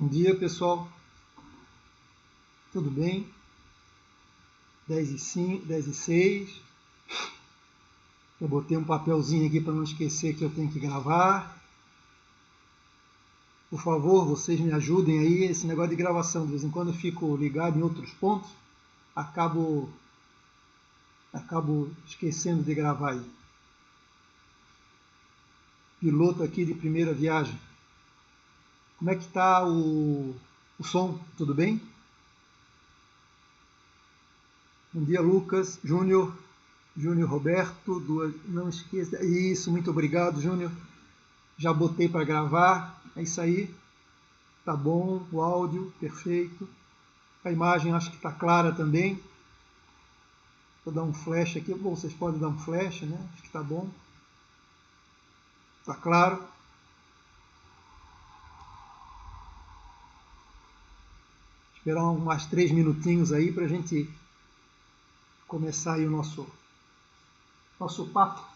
Bom dia, pessoal. Tudo bem? 10h06. Eu botei um papelzinho aqui para não esquecer que eu tenho que gravar. Por favor, vocês me ajudem aí. Esse negócio de gravação, de vez em quando eu fico ligado em outros pontos. Acabo esquecendo de gravar aí. Piloto aqui de primeira viagem. Como é que está o som? Tudo bem? Bom dia, Lucas, Júnior Roberto, não esqueça, isso, muito obrigado, Júnior, já botei para gravar, é isso aí, tá bom, o áudio, perfeito, a imagem acho que está clara também, vou dar um flash aqui, bom, vocês podem dar um flash, né, acho que tá bom, tá claro. Esperar mais 3 minutinhos aí para a gente começar aí o nosso papo.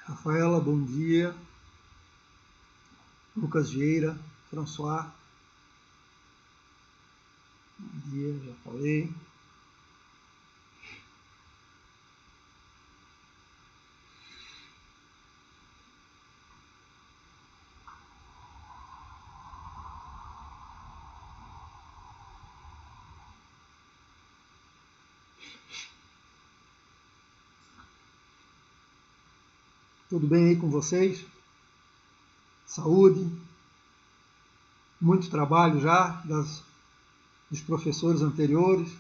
Rafaela, bom dia. Lucas Vieira, François. Bom dia, já falei. Tudo bem aí com vocês? Saúde? Muito trabalho já dos professores anteriores?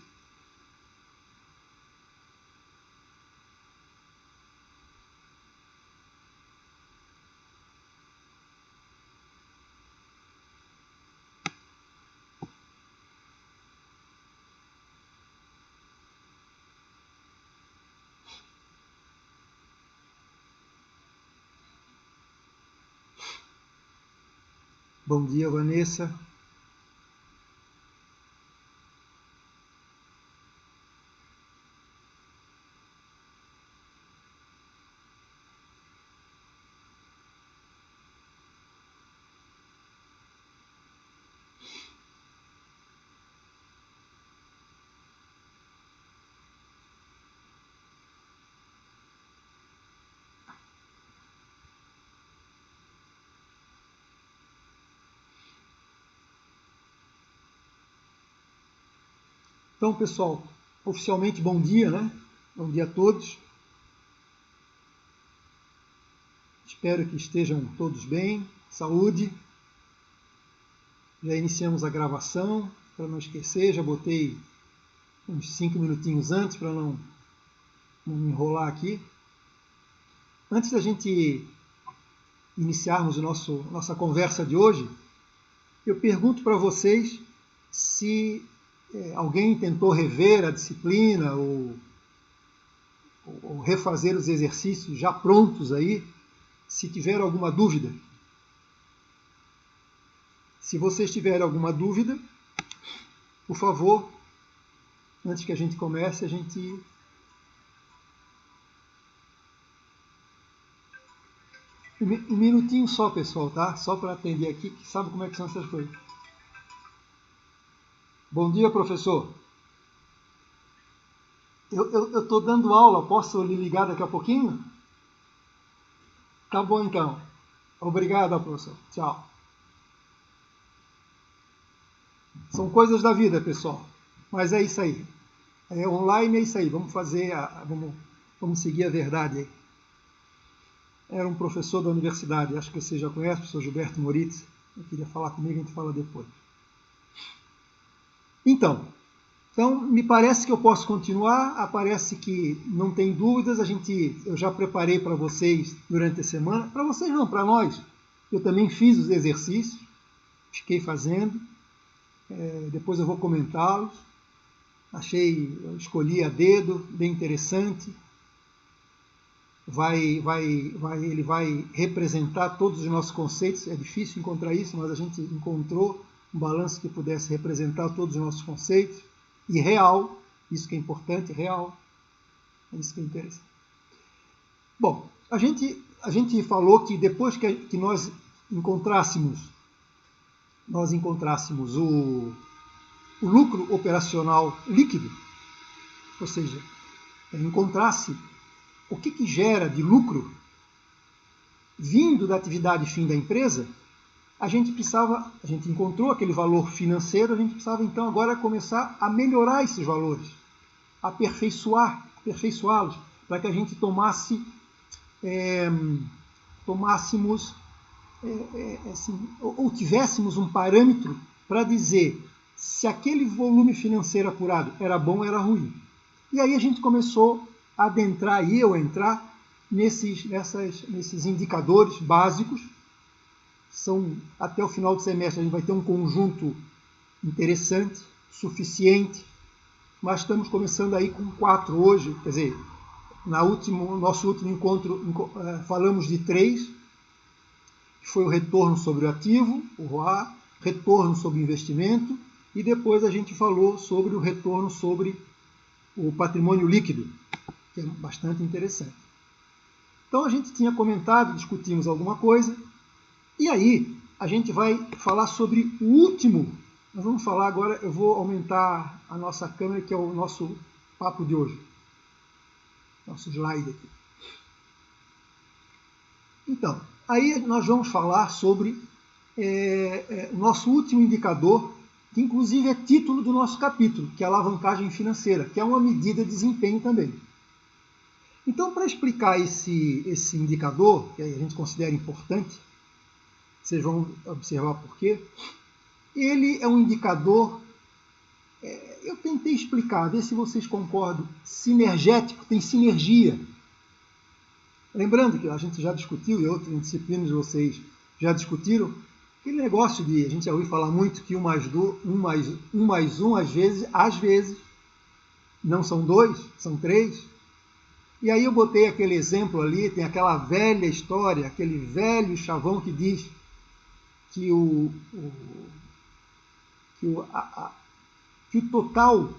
Bom dia, Vanessa. Então, pessoal, oficialmente bom dia, né? Bom dia a todos. Espero que estejam todos bem, saúde. Já iniciamos a gravação, para não esquecer, já botei uns 5 minutinhos antes para não me enrolar aqui. Antes da gente iniciarmos nossa conversa de hoje, eu pergunto para vocês se alguém tentou rever a disciplina ou refazer os exercícios já prontos aí, se tiver alguma dúvida. Se vocês tiverem alguma dúvida, por favor, antes que a gente comece, Um minutinho só, pessoal, tá? Só para atender aqui, que sabe como é que são essas coisas. Bom dia, professor. Eu estou dando aula, posso lhe ligar daqui a pouquinho? Tá bom, então. Obrigado, professor. Tchau. São coisas da vida, pessoal. Mas é isso aí. Online é isso aí. Vamos fazer, vamos seguir a verdade aí. Era um professor da universidade, acho que você já conhece, o professor Gilberto Moritz. Ele queria falar comigo, a gente fala depois. Então, me parece que eu posso continuar, parece que não tem dúvidas, eu já preparei para vocês durante a semana, para vocês não, para nós. Eu também fiz os exercícios, fiquei fazendo, depois eu vou comentá-los. Eu escolhi a dedo, bem interessante. Ele vai representar todos os nossos conceitos. É difícil encontrar isso, mas a gente encontrou um balanço que pudesse representar todos os nossos conceitos. E real, isso que é importante, real. É isso que é interessante. Bom, a gente falou que depois que nós encontrássemos o lucro operacional líquido, ou seja, encontrasse o que gera de lucro vindo da atividade fim da empresa, a gente encontrou aquele valor financeiro, a gente precisava então agora começar a melhorar esses valores, aperfeiçoá-los, para que a gente ou tivéssemos um parâmetro para dizer se aquele volume financeiro apurado era bom ou era ruim. E aí a gente começou a adentrar, e eu entrar, nesses indicadores básicos. Até o final do semestre a gente vai ter um conjunto interessante, suficiente, mas estamos começando aí com 4 hoje, quer dizer, no nosso último encontro falamos de 3, que foi o retorno sobre o ativo, o ROA, retorno sobre o investimento, e depois a gente falou sobre o retorno sobre o patrimônio líquido, que é bastante interessante. Então a gente tinha comentado, discutimos alguma coisa, e aí a gente vai falar sobre o último. Nós vamos falar agora, eu vou aumentar a nossa câmera, que é o nosso papo de hoje. Nosso slide aqui. Então, aí nós vamos falar sobre o nosso último indicador, que inclusive é título do nosso capítulo, que é a alavancagem financeira, que é uma medida de desempenho também. Então, para explicar esse indicador, que a gente considera importante, vocês vão observar por quê, ele é um indicador, eu tentei explicar, ver se vocês concordam, sinergético, tem sinergia. Lembrando que a gente já discutiu, e outras disciplinas vocês já discutiram, aquele negócio de, a gente já ouviu falar muito que 1 mais 1, às vezes, não são 2, são 3. E aí eu botei aquele exemplo ali, tem aquela velha história, aquele velho chavão que diz que o total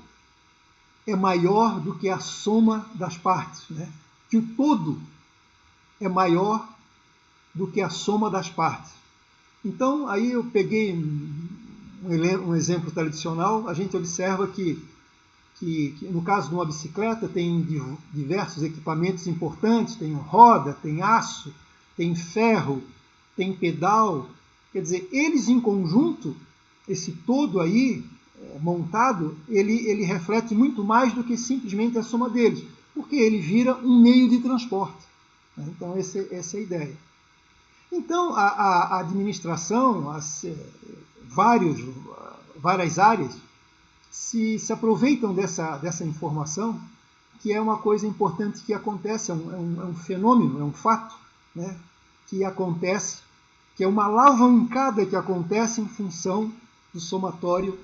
é maior do que a soma das partes, né? Que o todo é maior do que a soma das partes. Então, aí eu peguei um exemplo tradicional, a gente observa que no caso de uma bicicleta tem diversos equipamentos importantes, tem roda, tem aço, tem ferro, tem pedal, quer dizer, eles em conjunto, esse todo aí montado, ele reflete muito mais do que simplesmente a soma deles, porque ele vira um meio de transporte. Então, essa é a ideia. Então, a administração, várias áreas, se aproveitam dessa informação, que é uma coisa importante que acontece, é um fenômeno, é um fato, né, que acontece, que é uma alavancada que acontece em função do somatório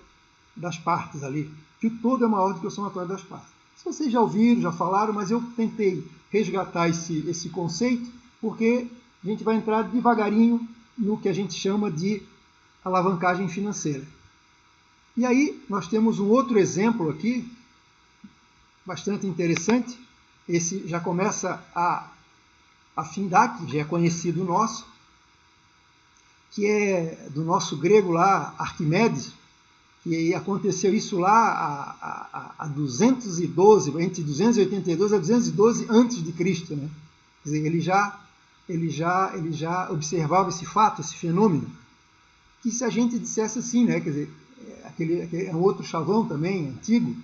das partes ali, que o todo é maior do que o somatório das partes. Se vocês já ouviram, já falaram, mas eu tentei resgatar esse conceito, porque a gente vai entrar devagarinho no que a gente chama de alavancagem financeira. E aí nós temos um outro exemplo aqui, bastante interessante. Esse já começa a afindar, que já é conhecido nosso, que é do nosso grego lá, Arquimedes, que aconteceu isso lá a 212, entre 282 a 212 a.C., né? Quer dizer, ele já observava esse fato, esse fenômeno, que se a gente dissesse assim, né? Quer dizer, aquele é um outro chavão também, antigo,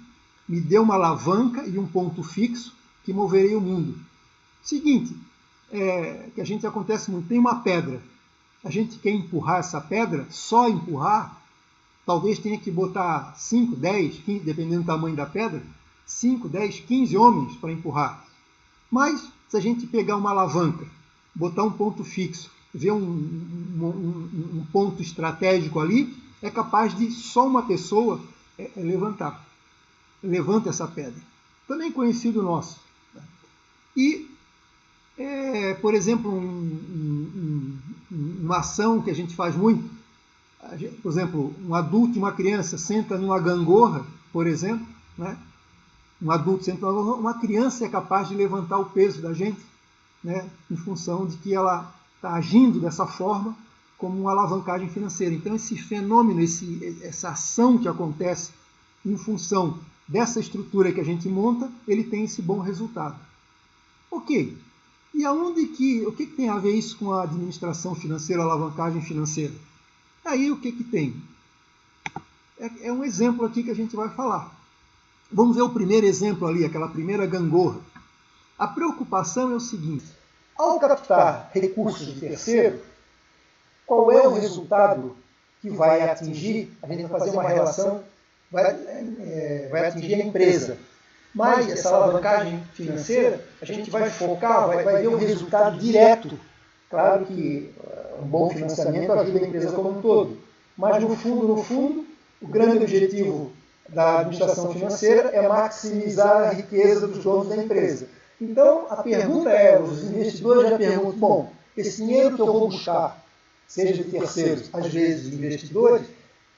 me deu uma alavanca e um ponto fixo que moverei o mundo. Seguinte, que a gente acontece muito, tem uma pedra, a gente quer empurrar essa pedra, só empurrar, talvez tenha que botar 5, 10, 15, dependendo do tamanho da pedra, 5, 10, 15 homens para empurrar. Mas, se a gente pegar uma alavanca, botar um ponto fixo, ver um ponto estratégico ali, é capaz de só uma pessoa levantar. Levanta essa pedra. Também conhecido nosso. E, por exemplo, uma ação que a gente faz muito, por exemplo, um adulto e uma criança senta numa gangorra, por exemplo, né? Um adulto senta numa gangorra, uma criança é capaz de levantar o peso da gente, né? Em função de que ela está agindo dessa forma como uma alavancagem financeira. Então, esse fenômeno, essa ação que acontece em função dessa estrutura que a gente monta, ele tem esse bom resultado. Ok. E o que tem a ver isso com a administração financeira, a alavancagem financeira? Aí o que tem? É um exemplo aqui que a gente vai falar. Vamos ver o primeiro exemplo ali, aquela primeira gangorra. A preocupação é o seguinte: ao captar recursos de terceiro, qual é o resultado que vai atingir? A gente vai fazer uma relação, vai atingir a empresa. Mas essa alavancagem financeira, a gente vai focar, vai ver o resultado direto. Claro que um bom financiamento ajuda a empresa como um todo. Mas no fundo, o grande objetivo da administração financeira é maximizar a riqueza dos donos da empresa. Então, a pergunta os investidores já perguntam, bom, esse dinheiro que eu vou buscar, seja de terceiros, às vezes de investidores,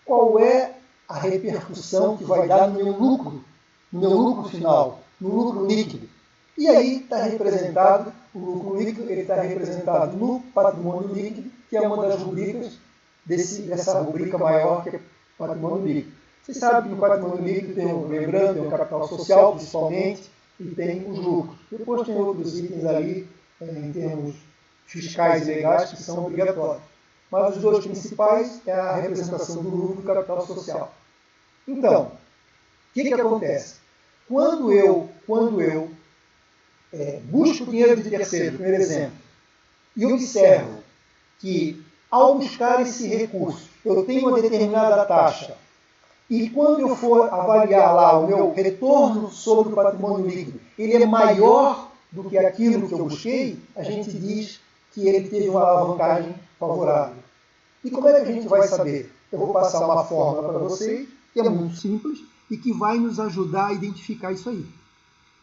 qual é a repercussão que vai dar no meu lucro final, no lucro líquido? E aí está representado, o lucro líquido, ele está representado no patrimônio líquido, que é uma das rubricas dessa rubrica maior, que é patrimônio líquido. Vocês sabem que no patrimônio líquido tem o capital social, principalmente, e tem os lucros. Depois tem outros itens ali, em termos fiscais e legais, que são obrigatórios. Mas os dois principais é a representação do lucro e do capital social. Então, o que acontece? Quando eu busco dinheiro de terceiro, primeiro exemplo, e observo que, ao buscar esse recurso, eu tenho uma determinada taxa, e quando eu for avaliar lá o meu retorno sobre o patrimônio líquido, ele é maior do que aquilo que eu busquei, a gente diz que ele teve uma alavancagem favorável. E como é que a gente vai saber? Eu vou passar uma fórmula para vocês, que é muito simples, e que vai nos ajudar a identificar isso aí.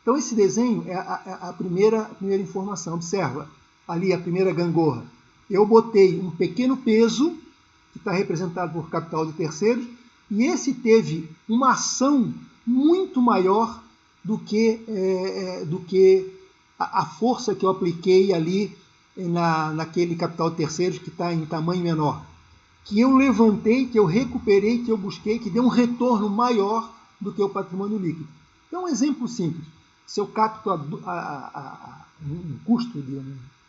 Então, esse desenho é a primeira informação. Observa, ali a primeira gangorra. Eu botei um pequeno peso, que está representado por capital de terceiros, e esse teve uma ação muito maior do que a força que eu apliquei ali naquele capital de terceiros que está em tamanho menor. Que eu levantei, que eu recuperei, que eu busquei, que deu um retorno maior do que o patrimônio líquido. Então, um exemplo simples. Se eu capto um custo de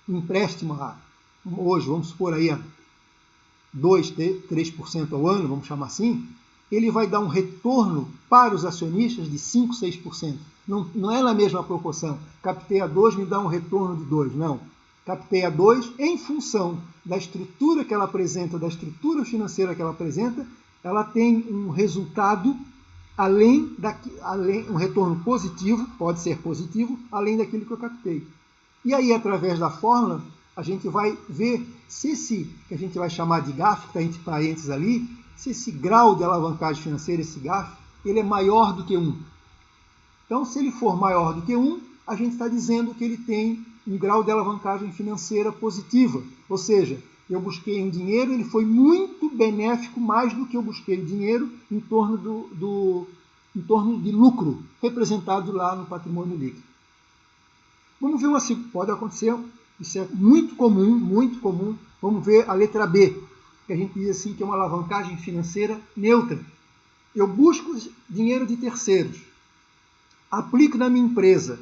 um empréstimo hoje, vamos supor aí a 2, 3% ao ano, vamos chamar assim, ele vai dar um retorno para os acionistas de 5, 6%. Não é na mesma proporção. Captei a 2, me dá um retorno de 2, não. Captei a 2 em função da estrutura que ela apresenta, da estrutura financeira que ela apresenta, ela tem um resultado um retorno positivo, pode ser positivo, além daquilo que eu captei. E aí, através da fórmula, a gente vai ver se esse, que a gente vai chamar de GAF, que está entre parênteses ali, se esse grau de alavancagem financeira, esse GAF, ele é maior do que 1. Então, se ele for maior do que 1, a gente está dizendo que ele tem um grau de alavancagem financeira positiva. Ou seja, eu busquei um dinheiro, ele foi muito benéfico, mais do que eu busquei o dinheiro em torno de lucro, representado lá no patrimônio líquido. Vamos ver pode acontecer, isso é muito comum. Vamos ver a letra B, que a gente diz assim que é uma alavancagem financeira neutra. Eu busco dinheiro de terceiros, aplico na minha empresa,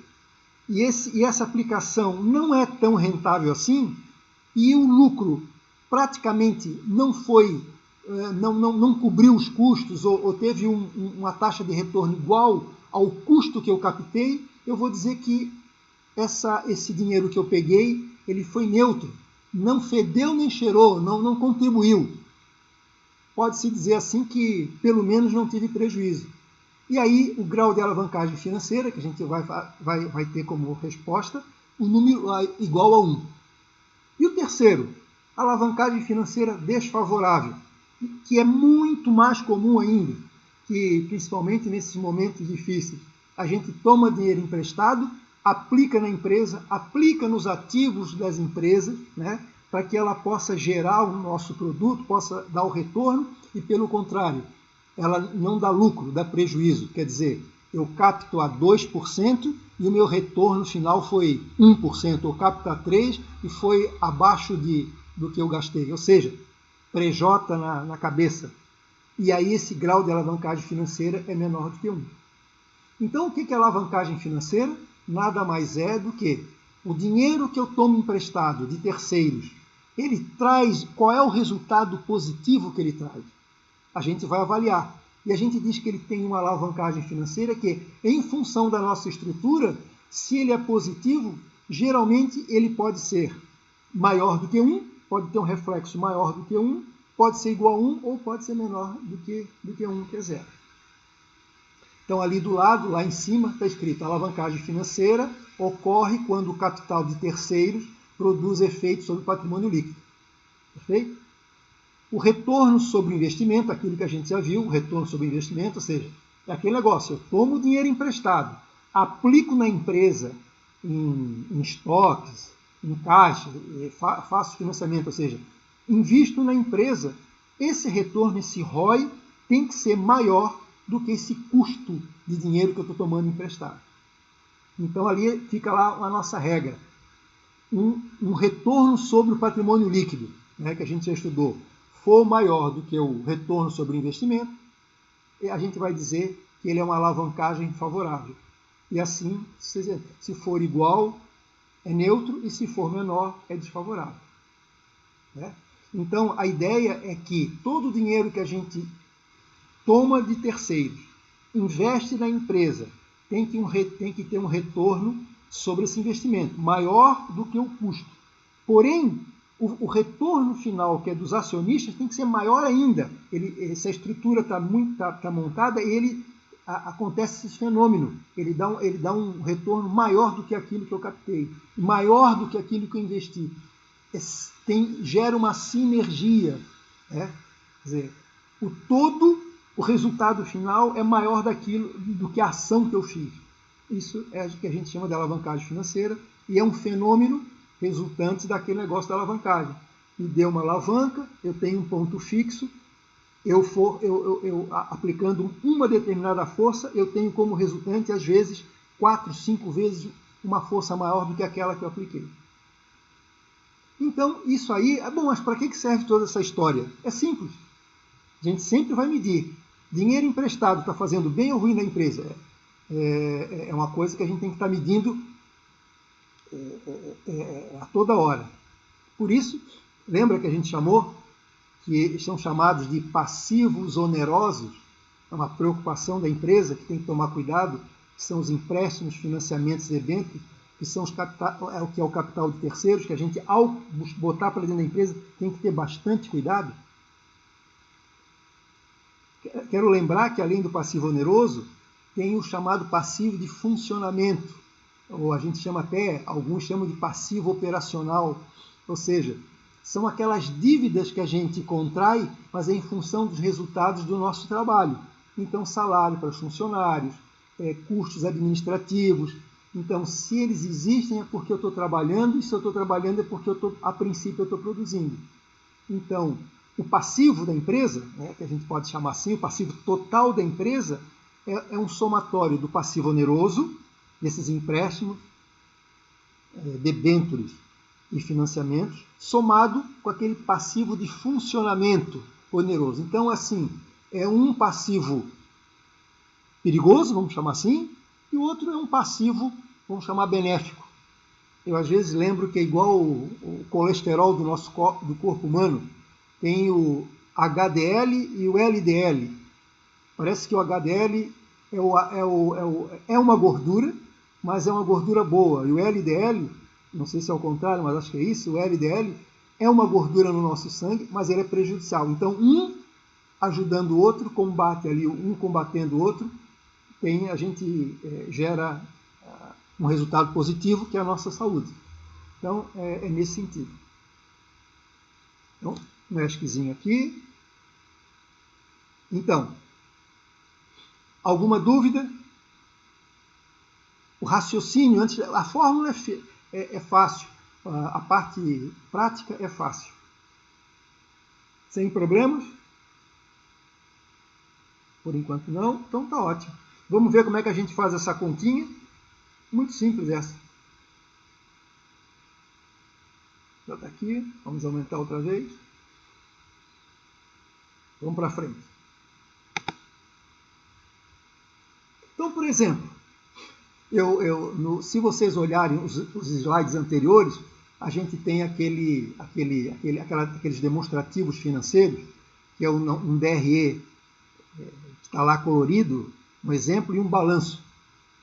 e essa aplicação não é tão rentável assim, e o lucro praticamente não cobriu os custos, ou teve uma taxa de retorno igual ao custo que eu captei, eu vou dizer que esse dinheiro que eu peguei, ele foi neutro, não fedeu nem cheirou, não contribuiu. pode-se dizer assim que pelo menos não tive prejuízo. E aí o grau de alavancagem financeira, que a gente vai ter como resposta, o número igual a 1. E o terceiro, alavancagem financeira desfavorável, que é muito mais comum ainda, que principalmente nesses momentos difíceis, a gente toma dinheiro emprestado, aplica na empresa, aplica nos ativos das empresas, né, para que ela possa gerar o nosso produto, possa dar o retorno, e pelo contrário, ela não dá lucro, dá prejuízo. Quer dizer, eu capto a 2% e o meu retorno final foi 1%. Eu capto a 3% e foi abaixo do que eu gastei. Ou seja, prejota na cabeça. E aí esse grau de alavancagem financeira é menor do que 1. Então, o que é alavancagem financeira? Nada mais é do que o dinheiro que eu tomo emprestado de terceiros, ele traz, qual é o resultado positivo que ele traz? A gente vai avaliar. E a gente diz que ele tem uma alavancagem financeira que, em função da nossa estrutura, se ele é positivo, geralmente ele pode ser maior do que 1, pode ter um reflexo maior do que 1, pode ser igual a 1 ou pode ser menor do que 1, que é 0. Então, ali do lado, lá em cima, está escrito: a alavancagem financeira ocorre quando o capital de terceiros produz efeito sobre o patrimônio líquido. Perfeito? O retorno sobre o investimento, aquilo que a gente já viu, o retorno sobre o investimento, ou seja, é aquele negócio: eu tomo dinheiro emprestado, aplico na empresa em estoques, em caixa, faço financiamento, ou seja, invisto na empresa. Esse retorno, esse ROI, tem que ser maior do que esse custo de dinheiro que eu estou tomando emprestado. Então ali fica lá a nossa regra. Um retorno sobre o patrimônio líquido, né, que a gente já estudou, for maior do que o retorno sobre o investimento, a gente vai dizer que ele é uma alavancagem favorável. E assim, se for igual, é neutro, e se for menor, é desfavorável. Né? Então, a ideia é que todo o dinheiro que a gente toma de terceiros, investe na empresa, tem que ter um retorno sobre esse investimento, maior do que o custo. Porém, o retorno final, que é dos acionistas, tem que ser maior ainda. Se a estrutura está montada, acontece esse fenômeno. Ele dá um retorno maior do que aquilo que eu captei, maior do que aquilo que eu investi. Gera uma sinergia. Né? Quer dizer, o resultado final é maior do que a ação que eu fiz. Isso é o que a gente chama de alavancagem financeira, e é um fenômeno resultante daquele negócio da alavancagem. Me deu uma alavanca, eu tenho um ponto fixo, aplicando uma determinada força, eu tenho como resultante, às vezes, 4, 5 vezes uma força maior do que aquela que eu apliquei. Então, isso aí, bom, mas para que serve toda essa história? É simples. A gente sempre vai medir. Dinheiro emprestado está fazendo bem ou ruim na empresa? É uma coisa que a gente tem que estar medindo a toda hora. Por isso, lembra que a gente chamou, que são chamados de passivos onerosos? É uma preocupação da empresa que tem que tomar cuidado, que são os empréstimos, financiamentos e debêntures, que são o que é o capital de terceiros, que a gente, ao botar para dentro da empresa, tem que ter bastante cuidado. Quero lembrar que, além do passivo oneroso, tem o chamado passivo de funcionamento, ou a gente chama até, alguns chamam de passivo operacional, ou seja, são aquelas dívidas que a gente contrai, mas é em função dos resultados do nosso trabalho. Então, salário para os funcionários, custos administrativos. Então, se eles existem é porque eu estou trabalhando, e se eu estou trabalhando é porque a princípio eu estou produzindo. Então, o passivo da empresa, né, que a gente pode chamar assim, o passivo total da empresa, é um somatório do passivo oneroso, desses empréstimos, debêntures e financiamentos, somado com aquele passivo de funcionamento oneroso. Então, assim, é um passivo perigoso, vamos chamar assim, e o outro é um passivo, vamos chamar benéfico. Eu, às vezes, lembro que é igual o colesterol do corpo humano, tem o HDL e o LDL. Parece que o HDL é uma gordura, mas é uma gordura boa. E o LDL, não sei se é o contrário, mas acho que é isso, o LDL é uma gordura no nosso sangue, mas ele é prejudicial. Então, um ajudando o outro, combate ali, um combatendo o outro, a gente gera um resultado positivo, que é a nossa saúde. Então, é nesse sentido. Então, um ESCzinho aqui. Então, alguma dúvida? O raciocínio, a fórmula é fácil, a parte prática é fácil. Sem problemas? Por enquanto não, então tá ótimo. Vamos ver como é que a gente faz essa continha. Muito simples essa. Já está aqui, vamos aumentar outra vez. Vamos para frente. Então, por exemplo, se vocês olharem os slides anteriores, a gente tem aqueles demonstrativos financeiros, que é um DRE, que está lá colorido, um exemplo, e um balanço.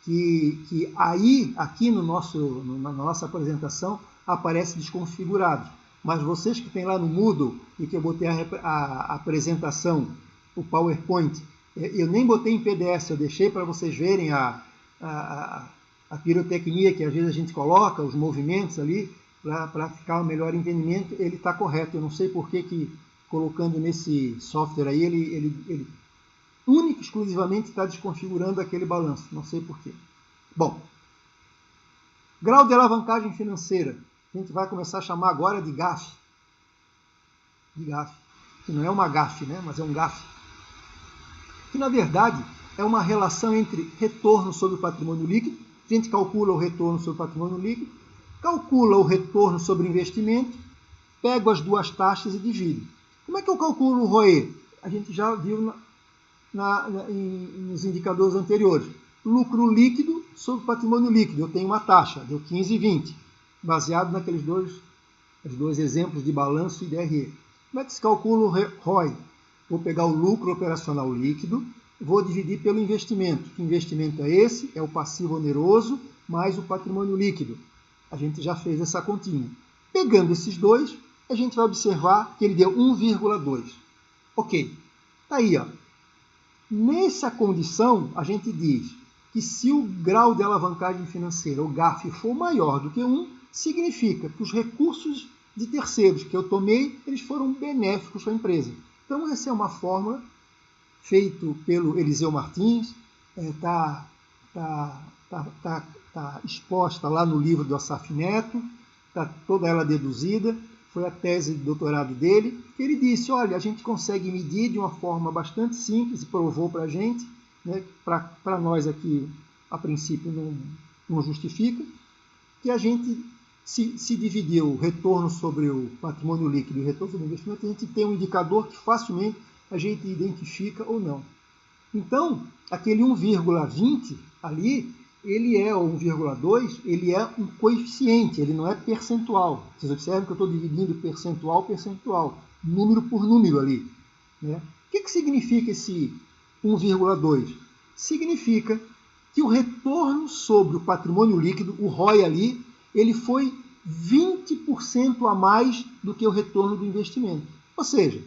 Que aí, aqui na nossa apresentação, aparece desconfigurado. Mas vocês que têm lá no Moodle, e que eu botei a apresentação, o PowerPoint, eu nem botei em PDF, eu deixei para vocês verem a pirotecnia que às vezes a gente coloca, os movimentos ali, para ficar um melhor entendimento, ele está correto. Eu não sei por que colocando nesse software aí, ele único, exclusivamente está desconfigurando aquele balanço. Não sei por quê. Bom, grau de alavancagem financeira. A gente vai começar a chamar agora de GAF. Que não é uma GAF, né? Mas é um GAF. Que, na verdade, é uma relação entre retorno sobre o patrimônio líquido. A gente calcula o retorno sobre o patrimônio líquido, calcula o retorno sobre investimento, pega as duas taxas e divide. Como é que eu calculo o ROE? A gente já viu nos indicadores anteriores. Lucro líquido sobre patrimônio líquido. Eu tenho uma taxa, deu 15,20, baseado naqueles dois exemplos de balanço e DRE. Como é que se calcula o ROI? Vou pegar o lucro operacional líquido, vou dividir pelo investimento. Que investimento é esse? É o passivo oneroso mais o patrimônio líquido. A gente já fez essa continha. Pegando esses dois, a gente vai observar que ele deu 1,2. Ok, está aí, ó. Nessa condição, a gente diz que se o grau de alavancagem financeira, o GAF, for maior do que 1, significa que os recursos de terceiros que eu tomei, eles foram benéficos para a empresa. Então, essa é uma fórmula feita pelo Eliseu Martins, está exposta lá no livro do Assaf Neto, está toda ela deduzida, foi a tese de doutorado dele, que ele disse, olha, a gente consegue medir de uma forma bastante simples, e provou para a gente, né, para nós aqui, a princípio, não justifica, que a gente, se dividir o retorno sobre o patrimônio líquido e o retorno sobre o investimento, a gente tem um indicador que facilmente a gente identifica ou não. Então, aquele 1,20 ali, ele é, ou 1,2, ele é um coeficiente, ele não é percentual. Vocês observam que eu estou dividindo percentual, número por número ali. Né? O que significa esse 1,2? Significa que o retorno sobre o patrimônio líquido, o ROI ali, ele foi 20% a mais do que o retorno do investimento. Ou seja,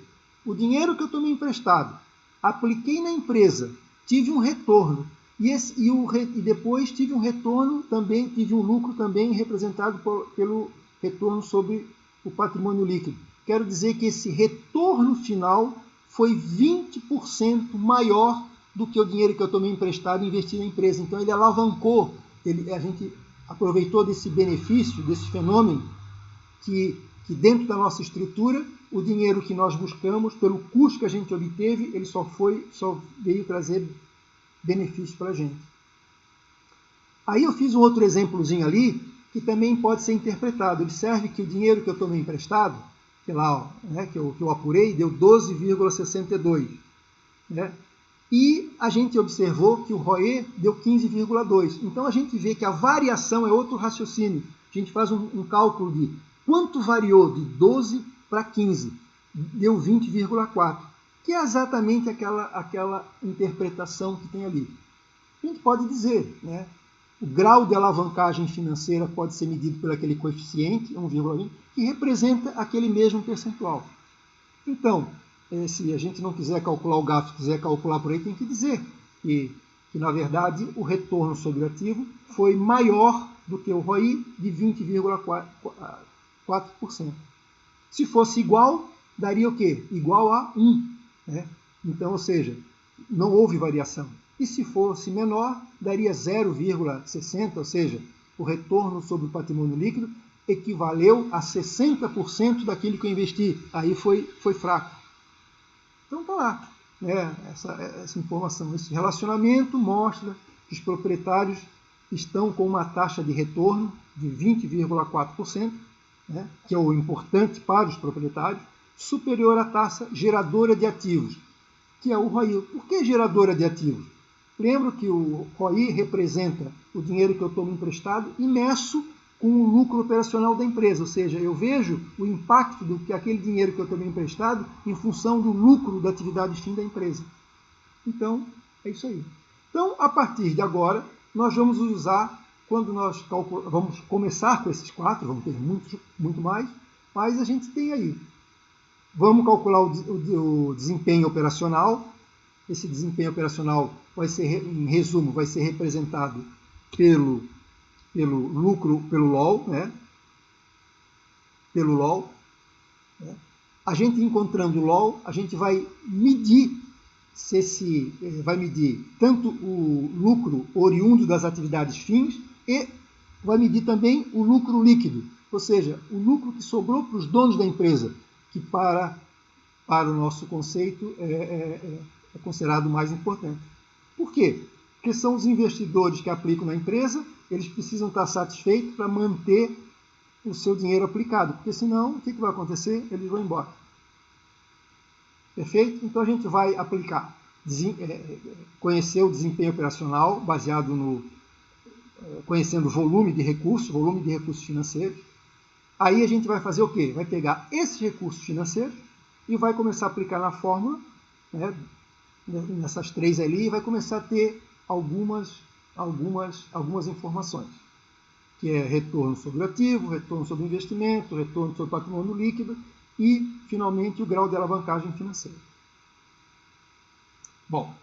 o dinheiro que eu tomei emprestado, apliquei na empresa, tive um retorno, e depois tive um retorno também, tive um lucro também representado pelo retorno sobre o patrimônio líquido. Quero dizer que esse retorno final foi 20% maior do que o dinheiro que eu tomei emprestado e investi na empresa. Então ele alavancou, a gente aproveitou desse benefício, desse fenômeno, que dentro da nossa estrutura, o dinheiro que nós buscamos, pelo custo que a gente obteve, ele só veio trazer benefício para a gente. Aí eu fiz um outro exemplozinho ali, que também pode ser interpretado. Observe que o dinheiro que eu tomei emprestado, que lá, ó, né, que eu apurei, deu 12,62. Né? E a gente observou que o ROE deu 15,2. Então a gente vê que a variação é outro raciocínio. A gente faz um cálculo de quanto variou de 12 para 15. Deu 20,4. Que é exatamente aquela interpretação que tem ali. A gente pode dizer, né? O grau de alavancagem financeira pode ser medido por aquele coeficiente, 1,20, que representa aquele mesmo percentual. Então, se a gente não quiser calcular o gasto, quiser calcular por aí, tem que dizer que na verdade, o retorno sobre o ativo foi maior do que o ROI de 20,4%. Se fosse igual, daria o quê? Igual a 1. Né? Então, ou seja, não houve variação. E se fosse menor, daria 0,60, ou seja, o retorno sobre o patrimônio líquido equivaleu a 60% daquilo que eu investi. Aí foi fraco. Então está lá, né, essa informação. Esse relacionamento mostra que os proprietários estão com uma taxa de retorno de 20,4%, né, que é o importante para os proprietários, superior à taxa geradora de ativos, que é o ROI. Por que geradora de ativos? Lembro que o ROI representa o dinheiro que eu tomo emprestado imerso com o lucro operacional da empresa, ou seja, eu vejo o impacto do que aquele dinheiro que eu tomei emprestado em função do lucro da atividade fim da empresa. Então, é isso aí. Então, a partir de agora, nós vamos usar, quando nós vamos começar com esses 4, vamos ter muito mais, mas a gente tem aí. Vamos calcular o desempenho operacional. Esse desempenho operacional vai ser, em resumo, vai ser representado pelo lucro, pelo LOL, né? Pelo LOL. Né? A gente encontrando o LOL, a gente vai medir vai medir tanto o lucro oriundo das atividades fins e vai medir também o lucro líquido, ou seja, o lucro que sobrou para os donos da empresa, que para o nosso conceito é considerado o mais importante. Por quê? Porque são os investidores que aplicam na empresa, eles precisam estar satisfeitos para manter o seu dinheiro aplicado, porque senão, o que vai acontecer? Eles vão embora. Perfeito? Então a gente vai aplicar, conhecer o desempenho operacional, baseado conhecendo o volume de recursos financeiros. Aí a gente vai fazer o quê? Vai pegar esses recursos financeiros e vai começar a aplicar na fórmula, né, nessas 3 ali, e vai começar a ter algumas informações, que é retorno sobre o ativo, retorno sobre o investimento, retorno sobre o patrimônio líquido e, finalmente, o grau de alavancagem financeira. Bom,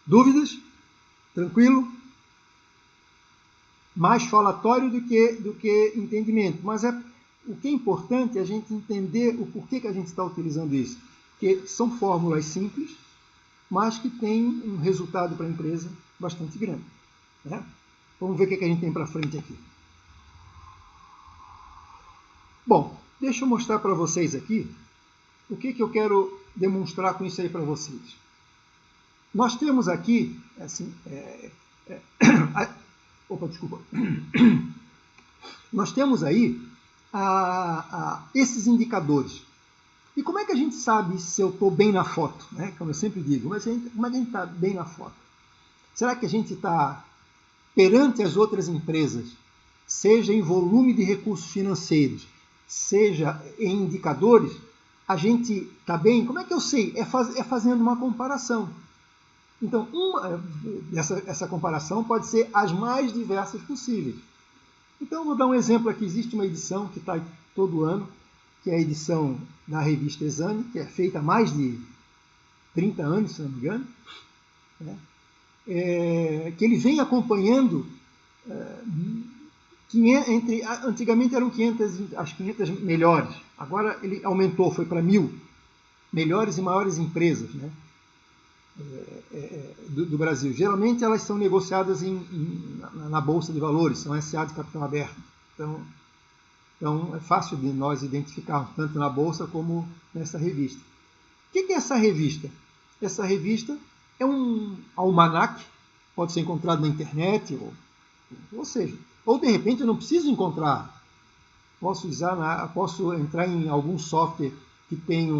dúvidas? Tranquilo? Mais falatório do que entendimento, mas o que é importante é a gente entender o porquê que a gente está utilizando isso, porque são fórmulas simples, mas que têm um resultado para a empresa bastante grande. Né? Vamos ver o que a gente tem para frente aqui. Bom, deixa eu mostrar para vocês aqui o que eu quero demonstrar com isso aí para vocês. Nós temos aqui, assim, desculpa. Nós temos aí esses indicadores. E como é que a gente sabe se eu estou bem na foto? Né? Como eu sempre digo, como é que a gente está bem na foto? Será que a gente está perante as outras empresas, seja em volume de recursos financeiros, seja em indicadores, a gente está bem? Como é que eu sei? É fazendo uma comparação. Então, essa comparação pode ser as mais diversas possíveis. Então, vou dar um exemplo aqui. Existe uma edição que está todo ano, que é a edição da revista Exame, que é feita há mais de 30 anos, se não me engano, né? Que ele vem acompanhando, antigamente eram as 500 melhores, agora ele aumentou, foi para 1000 melhores e maiores empresas, né? Do Brasil. Geralmente elas são negociadas na Bolsa de Valores, são SA de capital aberto. Então é fácil de nós identificarmos tanto na Bolsa como nessa revista. O que é essa revista? Essa revista é um almanaque, pode ser encontrado na internet, ou seja, ou de repente eu não preciso encontrar. Posso entrar em algum software que tenha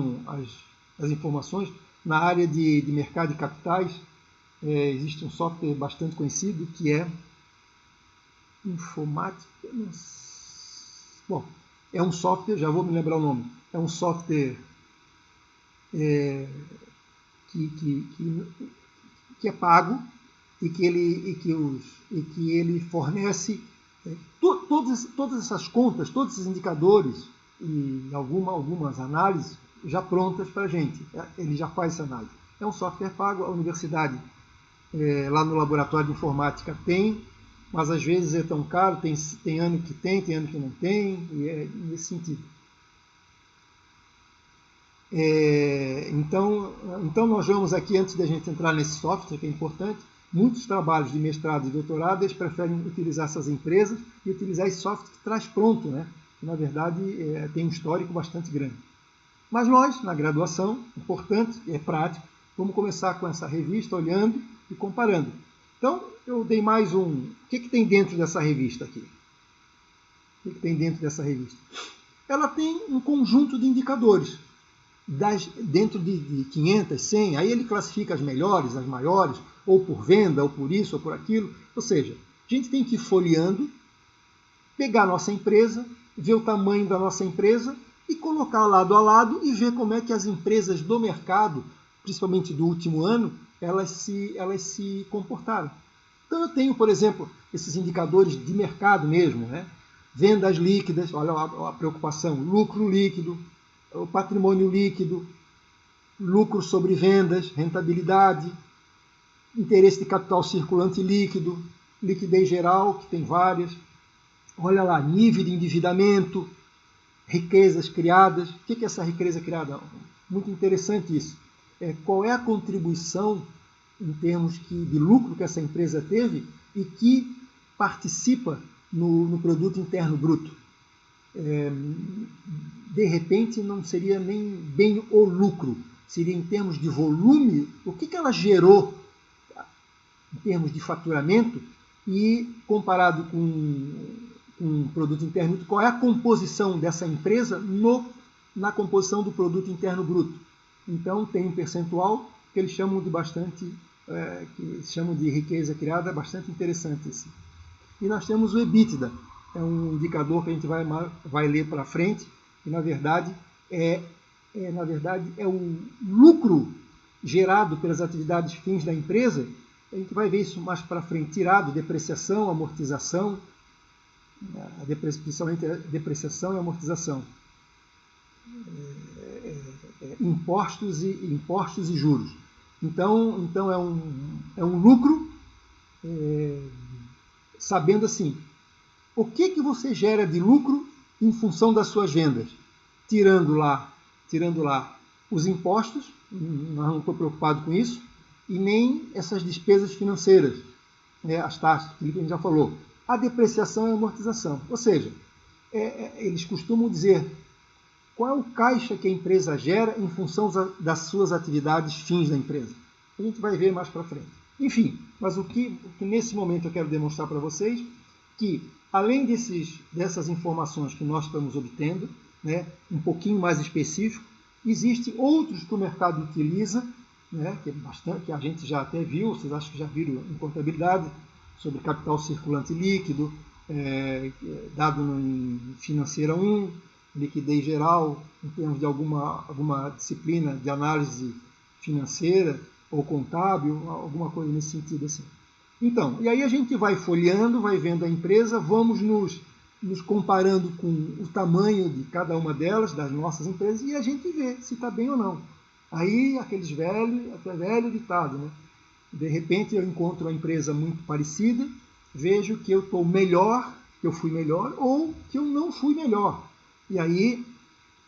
as informações. Na área de mercado de capitais, existe um software bastante conhecido que é Informática. Bom, é um software, já vou me lembrar o nome, é um software que é pago e que ele fornece todas essas contas, todos esses indicadores e algumas análises já prontas para a gente. Ele já faz essa análise. É um software pago, a universidade, lá no laboratório de informática tem, mas às vezes é tão caro, tem ano que tem ano que não tem, e é nesse sentido. Então nós vamos aqui, antes da gente entrar nesse software, que é importante, muitos trabalhos de mestrado e doutorado, eles preferem utilizar essas empresas e utilizar esse software que traz pronto, né? Que, na verdade, tem um histórico bastante grande. Mas nós, na graduação, importante, é prático, vamos começar com essa revista, olhando e comparando. Então, eu dei mais um... O que tem dentro dessa revista aqui? O que tem dentro dessa revista? Ela tem um conjunto de indicadores. Dentro de 500, 100, aí ele classifica as melhores, as maiores, ou por venda, ou por isso, ou por aquilo. Ou seja, a gente tem que ir folheando, pegar a nossa empresa, ver o tamanho da nossa empresa e colocar lado a lado e ver como é que as empresas do mercado, principalmente do último ano, elas se comportaram. Então eu tenho, por exemplo, esses indicadores de mercado mesmo, né? Vendas líquidas, olha a preocupação, lucro líquido, o patrimônio líquido, lucro sobre vendas, rentabilidade, interesse de capital circulante líquido, liquidez geral, que tem várias. Olha lá, nível de endividamento, riquezas criadas. O que é essa riqueza criada? Muito interessante isso. Qual é a contribuição em termos de lucro que essa empresa teve e que participa no produto interno bruto? De repente não seria nem bem o lucro, seria em termos de volume, o que ela gerou em termos de faturamento e comparado com um produto interno bruto, qual é a composição dessa empresa na composição do produto interno bruto. Então tem um percentual que eles chamam que chamam de riqueza criada, bastante interessante esse. E nós temos o EBITDA, é um indicador que a gente vai ler para frente, que na verdade é o lucro gerado pelas atividades fins da empresa. A gente vai ver isso mais para frente, tirado depreciação, amortização, principalmente a depreciação e amortização, impostos e juros. Então é um lucro, sabendo assim, o que você gera de lucro em função das suas vendas? Tirando lá os impostos, não estou preocupado com isso, e nem essas despesas financeiras, as taxas, que a gente já falou. A depreciação e a amortização. Ou seja, eles costumam dizer qual é o caixa que a empresa gera em função das suas atividades fins da empresa. A gente vai ver mais para frente. Enfim, mas o que nesse momento eu quero demonstrar para vocês, que além dessas informações que nós estamos obtendo, né, um pouquinho mais específico, existem outros que o mercado utiliza, né, que a gente já até viu, vocês acham que já viram em contabilidade, sobre capital circulante líquido, dado em financeira 1, liquidez geral, em termos de alguma disciplina de análise financeira ou contábil, alguma coisa nesse sentido assim. Então, e aí a gente vai folheando, vai vendo a empresa, vamos nos comparando com o tamanho de cada uma delas, das nossas empresas, e a gente vê se está bem ou não. Aí, aqueles velho ditado, né? De repente eu encontro uma empresa muito parecida, vejo que eu estou melhor, que eu fui melhor, ou que eu não fui melhor. E aí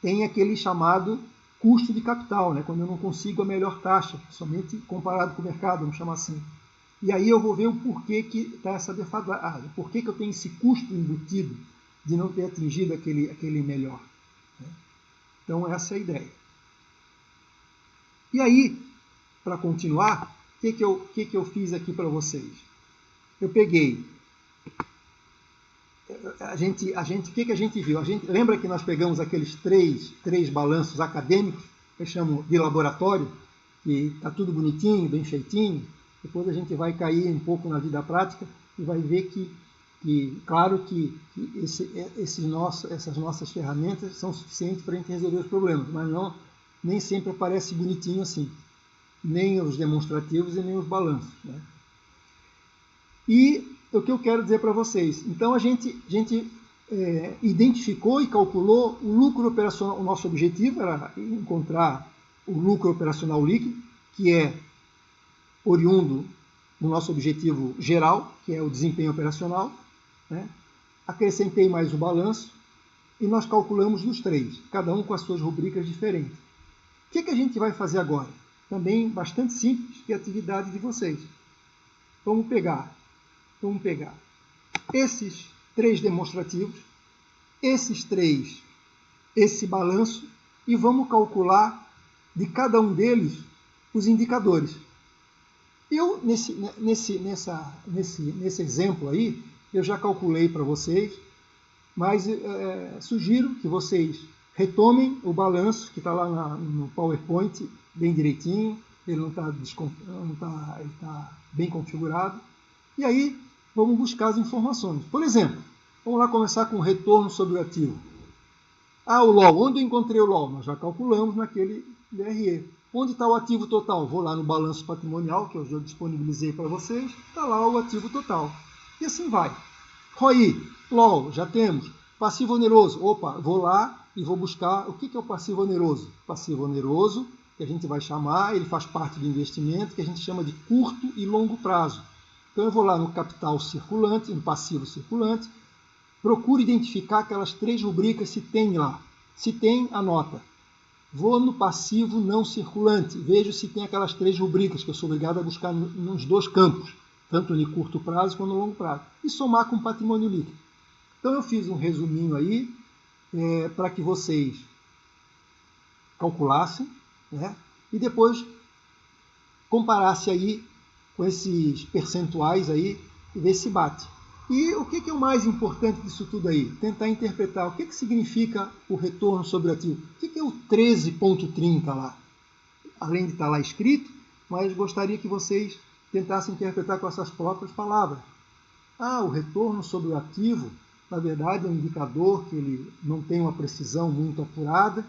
tem aquele chamado custo de capital, né? Quando eu não consigo a melhor taxa, somente comparado com o mercado, vamos chamar assim. E aí eu vou ver o porquê que está essa defasagem, por que eu tenho esse custo embutido de não ter atingido aquele melhor. Então essa é a ideia. E aí, para continuar, o que eu fiz aqui para vocês? Eu peguei... o que a gente viu? Lembra que nós pegamos aqueles três balanços acadêmicos, que eu chamo de laboratório, que está tudo bonitinho, bem feitinho. Depois a gente vai cair um pouco na vida prática e vai ver que claro que essas nossas ferramentas são suficientes para a gente resolver os problemas, mas nem sempre aparece bonitinho assim. Nem os demonstrativos e nem os balanços, né? E o que eu quero dizer para vocês, então a gente identificou e calculou o lucro operacional. O nosso objetivo era encontrar o lucro operacional líquido, que é oriundo do nosso objetivo geral, que é o desempenho operacional, né? Acrescentei mais o balanço e nós calculamos os três, cada um com as suas rubricas diferentes. O que a gente vai fazer agora? Também bastante simples, que é a atividade de vocês. Vamos pegar esses três demonstrativos, esse balanço, e vamos calcular de cada um deles os indicadores. Eu, nesse exemplo aí, eu já calculei para vocês, mas sugiro que vocês retomem o balanço que está lá no PowerPoint bem direitinho, ele não está ele tá bem configurado. E aí vamos buscar as informações. Por exemplo, vamos lá começar com o retorno sobre o ativo. O LOL. Onde eu encontrei o LOL? Nós já calculamos naquele DRE. Onde está o ativo total? Vou lá no balanço patrimonial, que eu já disponibilizei para vocês. Está lá o ativo total. E assim vai. ROI, LOL, já temos. Passivo oneroso. Opa, vou lá e vou buscar o que é o passivo oneroso. Passivo oneroso, que a gente vai chamar, ele faz parte do investimento, que a gente chama de curto e longo prazo. Então eu vou lá no capital circulante, no passivo circulante, procuro identificar aquelas três rubricas se tem lá. Se tem, anota. Vou no passivo não circulante, vejo se tem aquelas três rubricas que eu sou obrigado a buscar nos dois campos, tanto no curto prazo quanto no longo prazo, e somar com patrimônio líquido. Então eu fiz um resuminho aí para que vocês calculassem, né? E depois comparassem aí com esses percentuais aí e ver se bate. E o que é o mais importante disso tudo aí? Tentar interpretar o que significa o retorno sobre o ativo. O que é o 13,30 lá? Além de estar lá escrito, mas gostaria que vocês tentassem interpretar com essas próprias palavras. O retorno sobre o ativo, na verdade, é um indicador que ele não tem uma precisão muito apurada,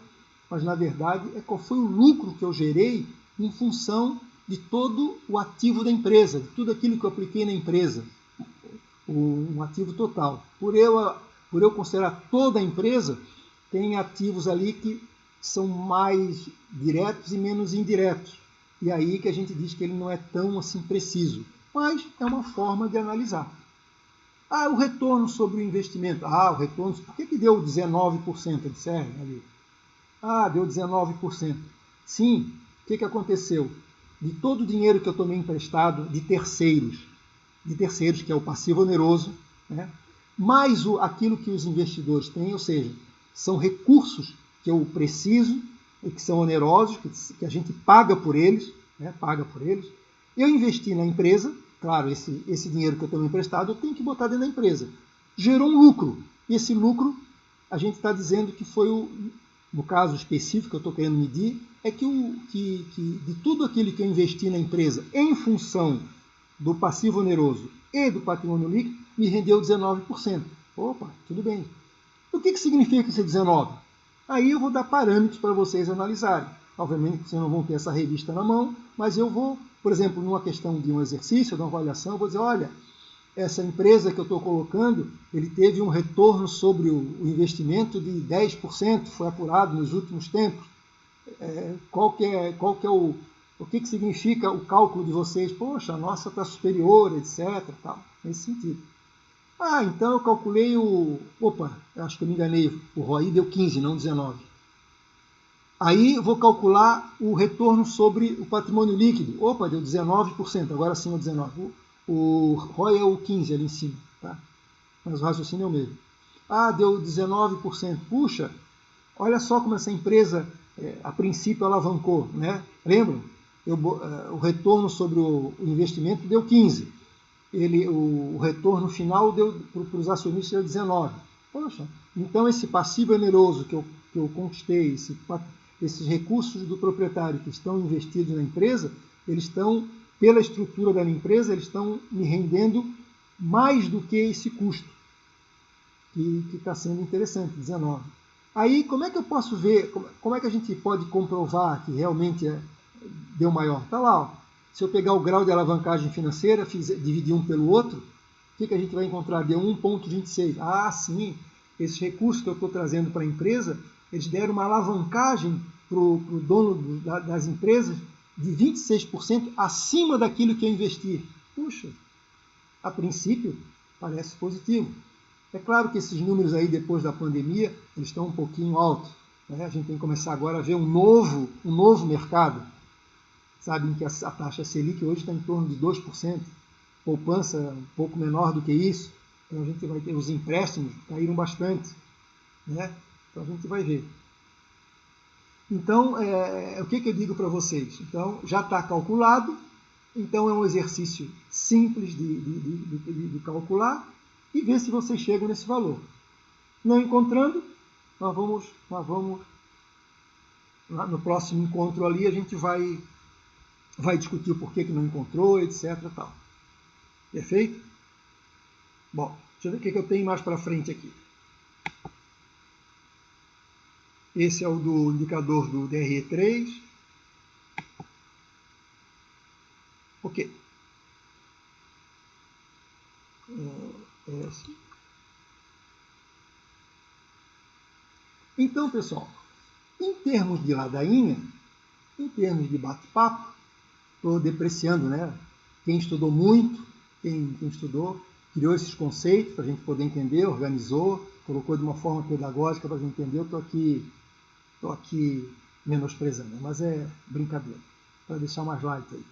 mas na verdade é qual foi o lucro que eu gerei em função de todo o ativo da empresa, de tudo aquilo que eu apliquei na empresa. Um ativo total. Por eu considerar toda a empresa, tem ativos ali que são mais diretos e menos indiretos. E aí que a gente diz que ele não é tão assim preciso. Mas é uma forma de analisar. O retorno sobre o investimento. O retorno, por que deu 19% de CR ali? Deu 19%. Sim, o que aconteceu? De todo o dinheiro que eu tomei emprestado de terceiros, que é o passivo oneroso, né? Mais aquilo que os investidores têm, ou seja, são recursos que eu preciso e que são onerosos, que a gente paga por eles, né? Eu investi na empresa, claro, esse dinheiro que eu tomei emprestado, eu tenho que botar dentro da empresa. Gerou um lucro, e esse lucro, a gente está dizendo que foi no caso específico que eu estou querendo medir, é que de tudo aquilo que eu investi na empresa em função do passivo oneroso e do patrimônio líquido, me rendeu 19%. Opa, tudo bem. O que significa esse 19%? Aí eu vou dar parâmetros para vocês analisarem. Obviamente que vocês não vão ter essa revista na mão, mas eu vou, por exemplo, numa questão de um exercício, de uma avaliação, eu vou dizer, olha, essa empresa que eu estou colocando, ele teve um retorno sobre o investimento de 10%, foi apurado nos últimos tempos. O que significa o cálculo de vocês? Poxa, a nossa está superior, etc. Tal, nesse sentido. Então eu calculei acho que eu me enganei, o ROI deu 15, não 19. Aí eu vou calcular o retorno sobre o patrimônio líquido. Deu 19%, agora sim é 19%. O ROI é o 15 ali em cima, tá? Mas o raciocínio é o mesmo. Deu 19%. Puxa, olha só como essa empresa, a princípio, alavancou, né? Lembram? O retorno sobre o investimento deu 15%. O retorno final deu para os acionistas deu 19%. Poxa, então esse passivo oneroso que eu conquistei, esses recursos do proprietário que estão investidos na empresa, eles estão, pela estrutura da empresa, eles estão me rendendo mais do que esse custo, que está sendo interessante, 19%. Aí, como é que eu posso ver, como é que a gente pode comprovar que realmente deu maior? Está lá, se eu pegar o grau de alavancagem financeira, dividir um pelo outro, o que a gente vai encontrar? Deu 1,26. Sim, esses recursos que eu estou trazendo para a empresa, eles deram uma alavancagem para o dono das empresas de 26% acima daquilo que eu investi. Puxa, a princípio parece positivo. É claro que esses números aí, depois da pandemia, eles estão um pouquinho altos, né? A gente tem que começar agora a ver um novo mercado. Sabem que a taxa Selic hoje está em torno de 2%, poupança um pouco menor do que isso. Então a gente vai ter, os empréstimos caíram bastante, né? Então a gente vai ver. Então, o que eu digo para vocês? Então, já está calculado, então é um exercício simples de calcular e ver se vocês chegam nesse valor. Não encontrando, nós vamos no próximo encontro ali, a gente vai discutir o porquê que não encontrou, etc. Tal. Perfeito? Bom, deixa eu ver o que eu tenho mais para frente aqui. Esse é o do indicador do DRE3. Ok. Então, pessoal, em termos de ladainha, em termos de bate-papo, estou depreciando, né? Quem estudou muito, quem estudou, criou esses conceitos para a gente poder entender, organizou, colocou de uma forma pedagógica para a gente entender. Eu estou aqui menosprezando, mas é brincadeira, para deixar mais light aí.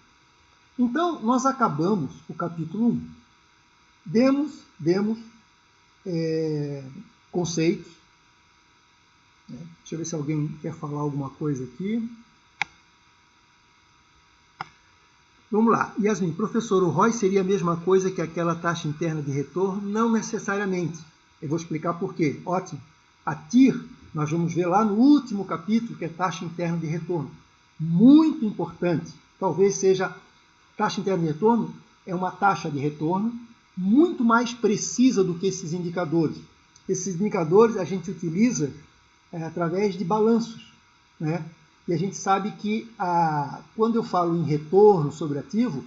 Então, nós acabamos o capítulo 1. Demos conceitos. Deixa eu ver se alguém quer falar alguma coisa aqui. Vamos lá. Yasmin, professor, o ROI seria a mesma coisa que aquela taxa interna de retorno? Não necessariamente. Eu vou explicar por quê. Ótimo. A TIR, nós vamos ver lá no último capítulo, que é taxa interna de retorno. Muito importante. Talvez seja taxa interna de retorno, é uma taxa de retorno muito mais precisa do que esses indicadores. Esses indicadores a gente utiliza através de balanços, né? E a gente sabe que quando eu falo em retorno sobre ativo,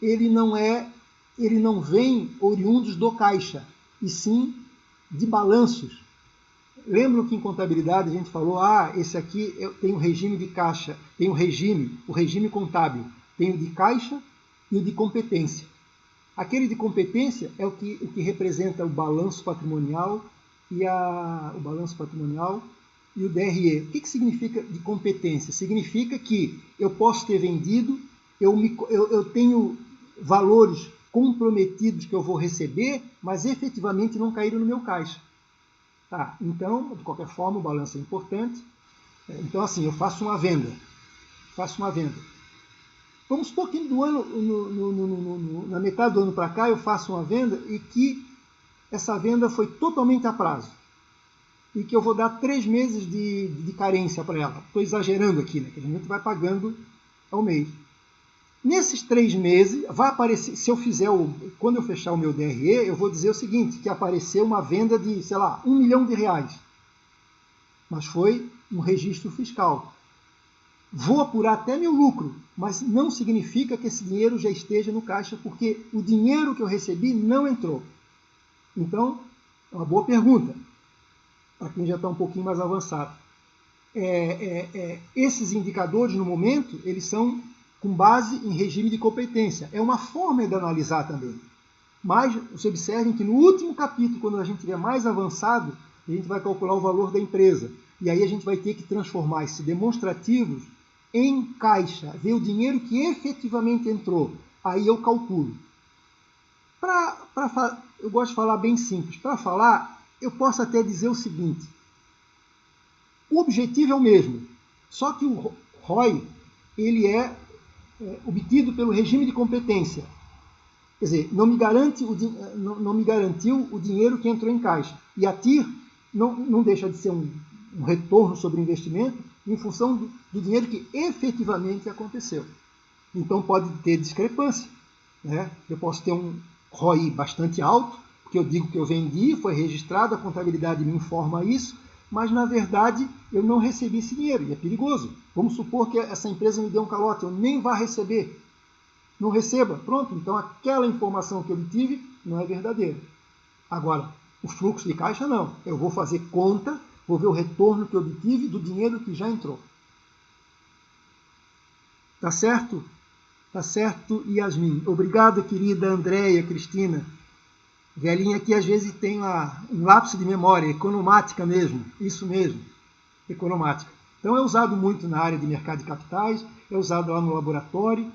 ele não vem oriundos do caixa, e sim de balanços. Lembram que em contabilidade a gente falou, esse aqui tem um regime de caixa, tem o regime contábil, tem o de caixa e o de competência. Aquele de competência é o que representa o balanço patrimonial e o DRE. O que significa de competência? Significa que eu posso ter vendido, eu tenho valores comprometidos que eu vou receber, mas efetivamente não caíram no meu caixa. Tá, então, de qualquer forma, o balanço é importante. Então, assim, eu faço uma venda. Vamos supor que do ano, na metade do ano para cá, eu faço uma venda e que essa venda foi totalmente a prazo. E que eu vou dar 3 meses de carência para ela. Estou exagerando aqui, né? Que a gente vai pagando ao mês. Nesses 3 meses, vai aparecer, quando eu fechar o meu DRE, eu vou dizer o seguinte, que apareceu uma venda de, sei lá, R$1 milhão. Mas foi um registro fiscal. Vou apurar até meu lucro, mas não significa que esse dinheiro já esteja no caixa, porque o dinheiro que eu recebi não entrou. Então, é uma boa pergunta, para quem já está um pouquinho mais avançado. Esses indicadores, no momento, eles são com base em regime de competência. É uma forma de analisar também. Mas, vocês observem que no último capítulo, quando a gente estiver mais avançado, a gente vai calcular o valor da empresa. E aí a gente vai ter que transformar esses demonstrativos em caixa, ver o dinheiro que efetivamente entrou. Aí eu calculo. Eu gosto de falar bem simples. Para falar, eu posso até dizer o seguinte. O objetivo é o mesmo, só que o ROI ele é obtido pelo regime de competência. Quer dizer, não me garantiu o dinheiro que entrou em caixa. E a TIR não deixa de ser um retorno sobre investimento em função do dinheiro que efetivamente aconteceu. Então pode ter discrepância, né? Eu posso ter um ROI bastante alto, porque eu digo que eu vendi, foi registrado, a contabilidade me informa isso, mas na verdade eu não recebi esse dinheiro, e é perigoso. Vamos supor que essa empresa me deu um calote, eu nem vá receber. Não receba, pronto, então aquela informação que eu obtive não é verdadeira. Agora, O fluxo de caixa não. Eu vou fazer conta, vou ver o retorno que eu obtive do dinheiro que já entrou. Tá certo? Tá certo, Yasmin. Obrigado, querida Andréia, Cristina. Velhinha aqui às vezes tem um lapso de memória, economática mesmo. Isso mesmo, economática. Então é usado muito na área de mercado de capitais, é usado lá no laboratório.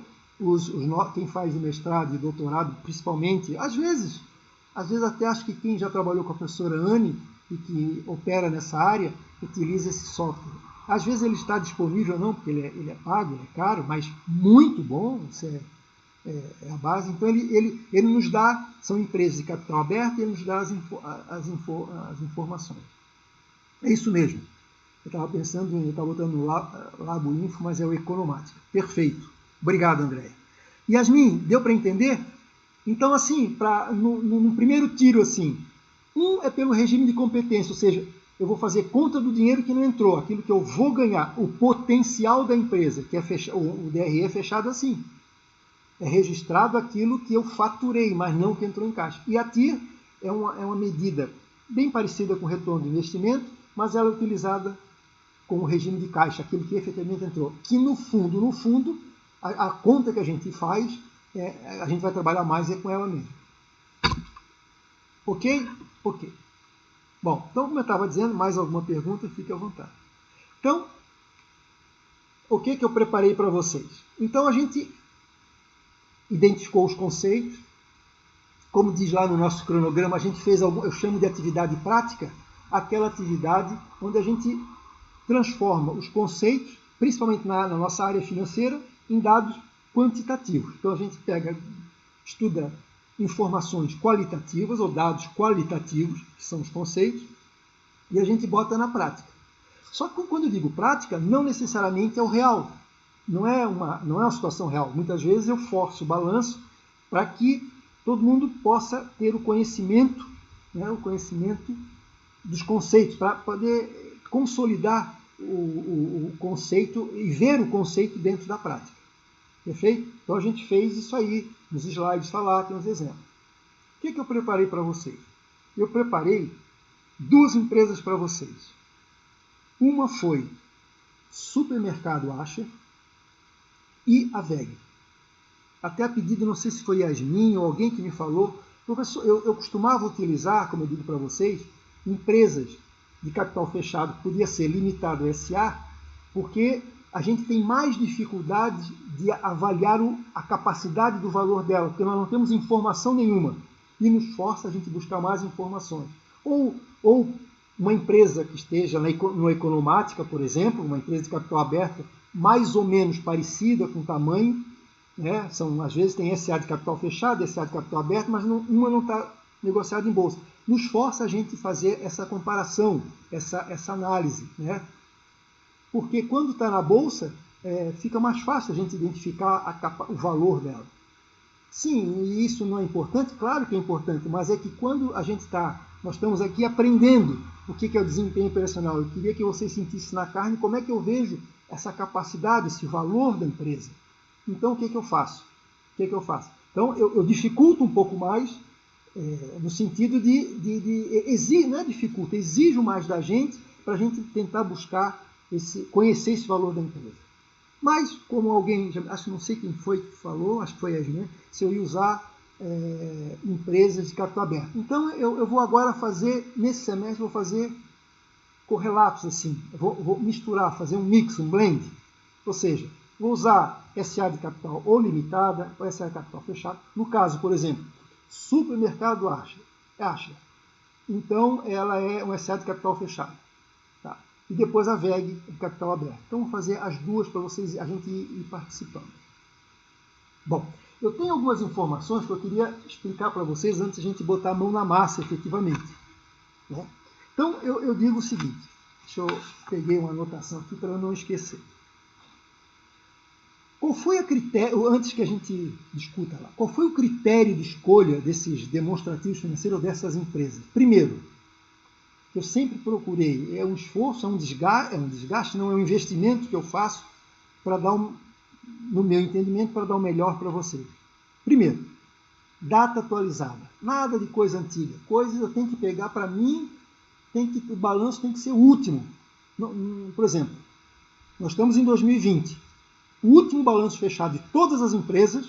Quem faz o mestrado e doutorado, principalmente, às vezes até acho que quem já trabalhou com a professora Anne e que opera nessa área, utiliza esse software. Às vezes ele está disponível, não, porque ele é pago, ele é caro, mas muito bom, isso é a base. Então ele nos dá, são empresas de capital aberto, e ele nos dá as informações. É isso mesmo. Eu estava pensando, eu estava botando no Labo Info, mas é o Economática. Perfeito. Obrigado, Andréia. Yasmin, deu para entender? Então, assim, no primeiro tiro, assim, é pelo regime de competência, ou seja, eu vou fazer conta do dinheiro que não entrou, aquilo que eu vou ganhar, o potencial da empresa, que é o DRE é fechado assim. É registrado aquilo que eu faturei, mas não que entrou em caixa. E a TIR é uma medida bem parecida com o retorno de investimento, mas ela é utilizada com o regime de caixa, aquilo que efetivamente entrou. Que no fundo, a conta que a gente faz, a gente vai trabalhar mais com ela mesmo. Ok? Ok. Bom, então como eu estava dizendo, mais alguma pergunta, fique à vontade. Então, o que eu preparei para vocês? Então a gente identificou os conceitos. Como diz lá no nosso cronograma, a gente fez eu chamo de atividade prática, aquela atividade onde a gente transforma os conceitos, principalmente na nossa área financeira, em dados quantitativos. Então a gente estuda informações qualitativas ou dados qualitativos, que são os conceitos, e a gente bota na prática. Só que quando eu digo prática, não necessariamente é o real. Não é uma situação real. Muitas vezes eu forço o balanço para que todo mundo possa ter o conhecimento dos conceitos, para poder consolidar o conceito e ver o conceito dentro da prática. Perfeito? Então a gente fez isso aí, nos slides está lá, tem uns exemplos. O que eu preparei para vocês? Eu preparei 2 empresas para vocês. Uma foi Supermercado Asher e a VEG. Até a pedido, não sei se foi Yasmin ou alguém que me falou, professor, eu costumava utilizar, como eu digo para vocês, empresas de capital fechado, que podia ser limitado a SA, porque a gente tem mais dificuldade de avaliar a capacidade do valor dela, porque nós não temos informação nenhuma e nos força a gente buscar mais informações. Ou uma empresa que esteja no Economática, por exemplo, uma empresa de capital aberto, mais ou menos parecida com o tamanho, né? Às vezes tem SA de capital fechado, SA de capital aberto, mas uma não está negociada em bolsa. Nos força a gente fazer essa comparação, essa análise, né? Porque quando está na bolsa, fica mais fácil a gente identificar o valor dela. Sim, e isso não é importante? Claro que é importante, mas é que quando nós estamos aqui aprendendo o que é o desempenho operacional. Eu queria que vocês sentissem na carne como é que eu vejo essa capacidade, esse valor da empresa. Então, o que eu faço? Então, eu dificulto um pouco mais, no sentido não é dificulta, exijo mais da gente para a gente tentar buscar, conhecer esse valor da empresa. Mas, como alguém, não sei quem foi que falou, acho que foi a Yasmin, se eu ia usar empresas de capital aberto. Então, eu vou agora fazer, nesse semestre, vou fazer correlatos, assim, vou misturar, fazer um mix, um blend. Ou seja, vou usar SA de capital ou limitada, ou SA de capital fechado. No caso, por exemplo, Supermercado Asher. Então, ela é um SA de capital fechado. Tá? E depois a VEG de capital aberto. Então, vou fazer as duas para vocês, a gente ir participando. Bom, eu tenho algumas informações que eu queria explicar para vocês antes de a gente botar a mão na massa, efetivamente. Né? Então, eu digo o seguinte. Peguei uma anotação aqui para eu não esquecer. Qual foi o critério, antes que a gente discuta lá, qual foi o critério de escolha desses demonstrativos financeiros dessas empresas? Primeiro, eu sempre procurei, é um esforço, é um desgaste, não é um investimento que eu faço para dar no meu entendimento, para dar o melhor para vocês. Primeiro, Data atualizada. Nada de coisa antiga. Coisas eu tenho que pegar para mim, o balanço tem que ser o último. Por exemplo, nós estamos em 2020. O último balanço fechado de todas as empresas,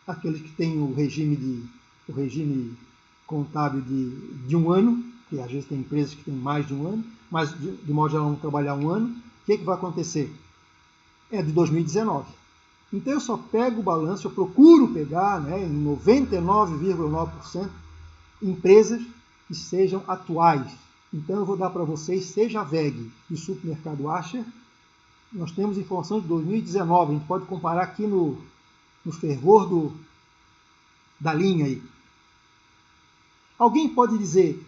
aqueles que têm o regime contábil de um ano, que às vezes tem empresas que têm mais de um ano, mas de modo geral vão trabalhar um ano, o que vai acontecer? É de 2019. Então eu só pego o balanço, eu procuro pegar, em 99,9%, empresas que sejam atuais. Então eu vou dar para vocês, seja a VEG e Supermercado Asher, nós temos informação de 2019, a gente pode comparar aqui no fervor da linha aí. Alguém pode dizer,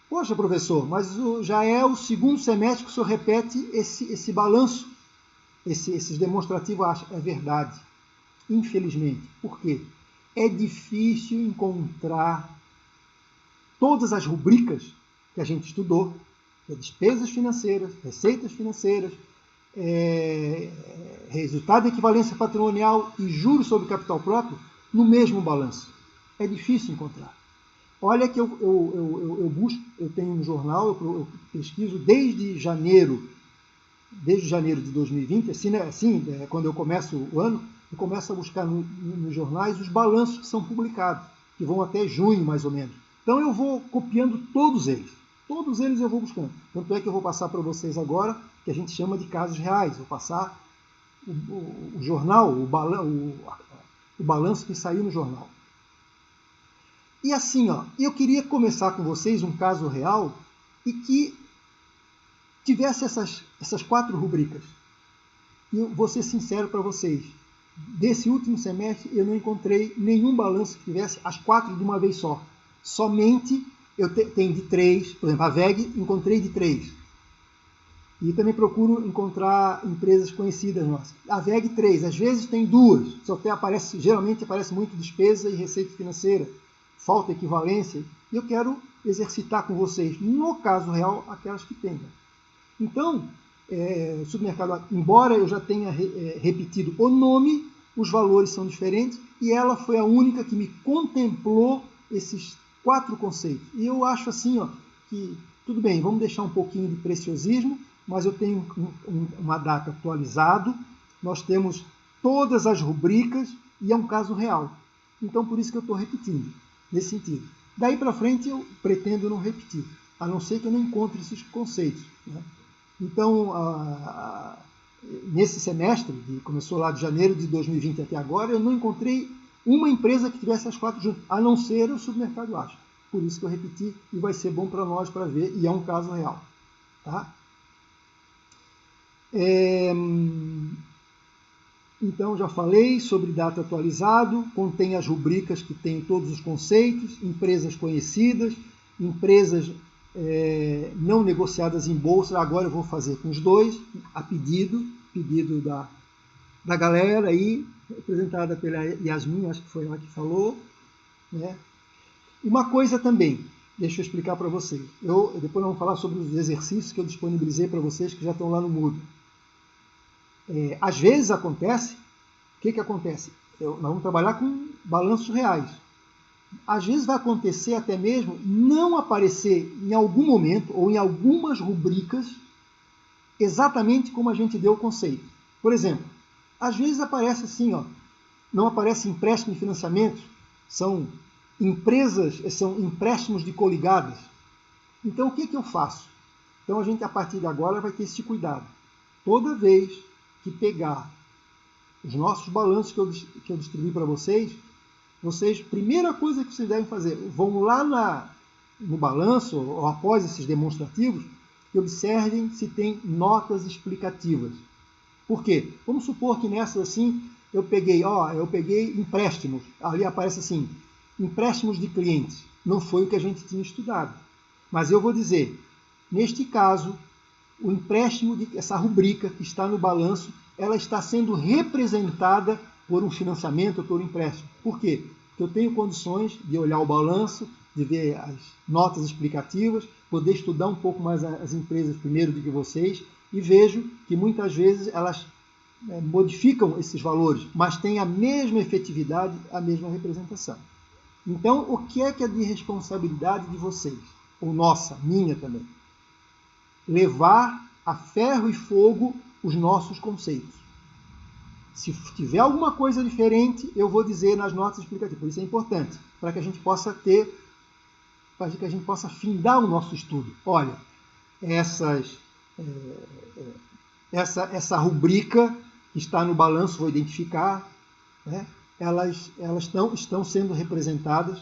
poxa professor, mas já é o segundo semestre que o senhor repete esse balanço, esses demonstrativos. É verdade, infelizmente. Por quê? É difícil encontrar todas as rubricas que a gente estudou, despesas financeiras, receitas financeiras, resultado de equivalência patrimonial e juros sobre capital próprio no mesmo balanço. É difícil encontrar. Olha que eu busco, eu tenho um jornal, eu pesquiso desde janeiro de 2020, quando eu começo o ano, eu começo a buscar nos jornais os balanços que são publicados, que vão até junho mais ou menos. Então eu vou copiando todos eles eu vou buscando. Tanto é que eu vou passar para vocês agora, que a gente chama de casos reais. Vou passar o jornal, o balanço que saiu no jornal. E assim, eu queria começar com vocês um caso real e que tivesse essas 4 rubricas. E eu vou ser sincero para vocês. Desse último semestre, eu não encontrei nenhum balanço que tivesse as 4 de uma vez só. Somente eu tenho de 3, por exemplo, a VEG encontrei de 3. E também procuro encontrar empresas conhecidas nossas. A VEG 3, às vezes tem 2, geralmente aparece muito despesa e receita financeira, falta equivalência, e eu quero exercitar com vocês, no caso real, aquelas que tenham. Então, o supermercado, embora eu já tenha repetido o nome, os valores são diferentes, e ela foi a única que me contemplou esses 4 conceitos. E eu acho assim, que tudo bem, vamos deixar um pouquinho de preciosismo, mas eu tenho uma data atualizado, nós temos todas as rubricas e é um caso real. Então, por isso que eu estou repetindo, nesse sentido. Daí para frente, eu pretendo não repetir, a não ser que eu não encontre esses conceitos. Então, nesse semestre, que começou lá de janeiro de 2020 até agora, eu não encontrei uma empresa que tivesse as 4 juntas, a não ser o Supermercado Asher. Por isso que eu repeti, e vai ser bom para nós para ver, e é um caso real. Tá? Então, já falei sobre data atualizado, contém as rubricas que tem todos os conceitos, empresas conhecidas, empresas não negociadas em bolsa. Agora eu vou fazer com os 2, a pedido da galera aí, representada pela Yasmin, acho que foi ela que falou. Uma coisa também, deixa eu explicar para vocês. Depois vamos falar sobre os exercícios que eu disponibilizei para vocês, que já estão lá no Moodle. Às vezes acontece, o que acontece? Nós vamos trabalhar com balanços reais. Às vezes vai acontecer até mesmo não aparecer em algum momento ou em algumas rubricas exatamente como a gente deu o conceito. Por exemplo, às vezes aparece assim, não aparece empréstimo e financiamento, são empréstimos de coligadas. Então o que eu faço? Então a gente a partir de agora vai ter esse cuidado. Toda vez que pegar os nossos balanços que eu distribuí para vocês, primeira coisa que vocês devem fazer, vão lá no balanço, ou após esses demonstrativos, e observem se tem notas explicativas. Por quê? Vamos supor que nessas assim, eu peguei empréstimos, ali aparece assim, empréstimos de clientes. Não foi o que a gente tinha estudado. Mas eu vou dizer, neste caso, o empréstimo, essa rubrica que está no balanço, ela está sendo representada por um financiamento ou por um empréstimo. Por quê? Porque eu tenho condições de olhar o balanço, de ver as notas explicativas, poder estudar um pouco mais as empresas primeiro do que vocês, e vejo que muitas vezes elas modificam esses valores, mas têm a mesma efetividade, a mesma representação. Então, o que é de responsabilidade de vocês? Ou nossa, minha também? Levar a ferro e fogo os nossos conceitos. Se tiver alguma coisa diferente, eu vou dizer nas notas explicativas. Por isso é importante, para que a gente possa findar o nosso estudo. Olha, essa rubrica que está no balanço, vou identificar, né? Elas estão sendo representadas,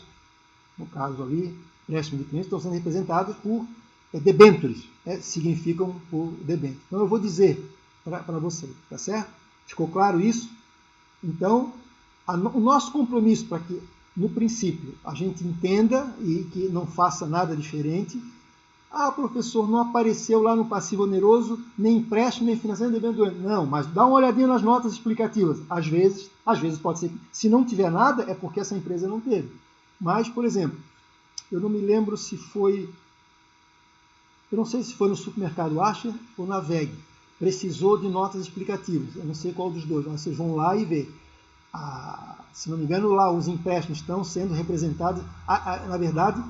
no caso ali, empréstimo de clientes, estão sendo representadas por debêntures, significam por debêntures. Então eu vou dizer para vocês, tá certo? Ficou claro isso? Então, o nosso compromisso para que, no princípio, a gente entenda e que não faça nada diferente. Ah, professor, não apareceu lá no passivo oneroso nem empréstimo, nem financiamento de debênture. Não, mas dá uma olhadinha nas notas explicativas. Às vezes pode ser que, se não tiver nada, é porque essa empresa não teve. Mas, por exemplo, eu não me lembro se foi... Eu não sei se foi no supermercado Asher ou na VEG. Precisou de notas explicativas. Eu não sei qual dos dois. Vocês vão lá e ver. Se não me engano, lá os empréstimos estão sendo representados. Na verdade,